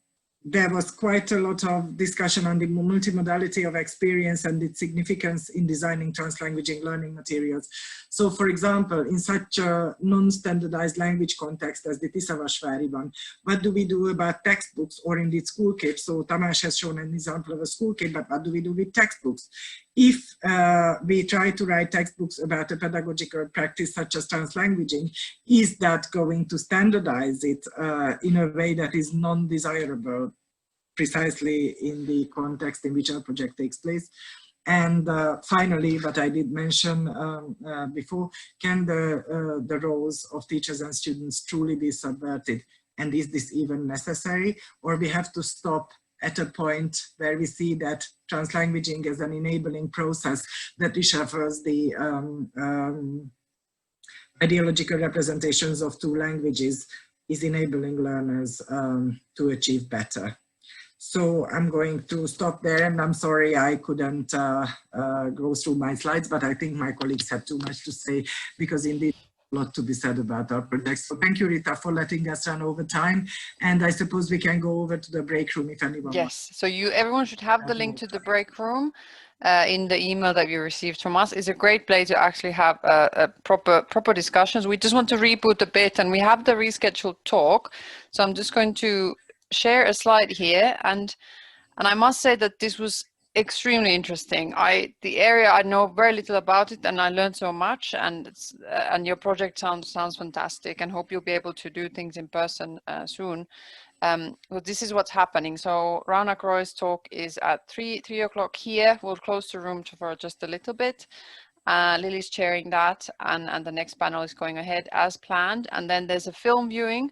there was quite a lot of discussion on the multimodality of experience and its significance in designing translanguaging learning materials. So, for example, in such a non-standardized language context as the Tiszavasvári one, what do we do about textbooks or indeed school kits? So Tamás has shown an example of a school kit, but what do we do with textbooks? If we try to write textbooks about a pedagogical practice such as translanguaging, is that going to standardize it in a way that is non-desirable, precisely in the context in which our project takes place? And finally, what I did mention before, can the roles of teachers and students truly be subverted? And is this even necessary? Or we have to stop at a point where we see that translanguaging as an enabling process that reshuffles the ideological representations of two languages is enabling learners to achieve better. So I'm going to stop there, and I'm sorry I couldn't go through my slides, but I think my colleagues had too much to say, because indeed a lot to be said about our project. So thank you, Rita, for letting us run over time. And I suppose we can go over to the break room if anyone wants. Yes, so everyone should have the link to the break room. in the email that you received from us. Is a great place to actually have a proper discussions. We just want to reboot a bit, and we have the rescheduled talk. So I'm just going to share a slide here, and I must say that this was extremely interesting. The area, I know very little about it, and I learned so much, and your project sounds fantastic, and hope you'll be able to do things in person soon. Well, this is what's happening. So Raunak Roy's talk is at 3 o'clock here. We'll close the room for just a little bit. Lily's chairing that, and the next panel is going ahead as planned. And then there's a film viewing.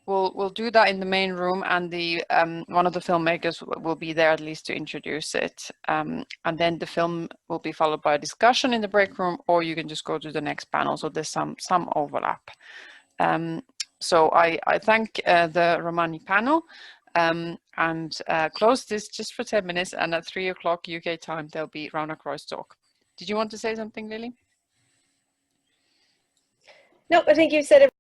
We'll do that in the main room, and the one of the filmmakers will be there at least to introduce it. And then the film will be followed by a discussion in the break room, or you can just go to the next panel. So there's some overlap. So I thank the Romani panel and close this just for 10 minutes. And at 3 o'clock UK time, there'll be Raunak Roy's talk. Did you want to say something, Lily? No, I think you said it.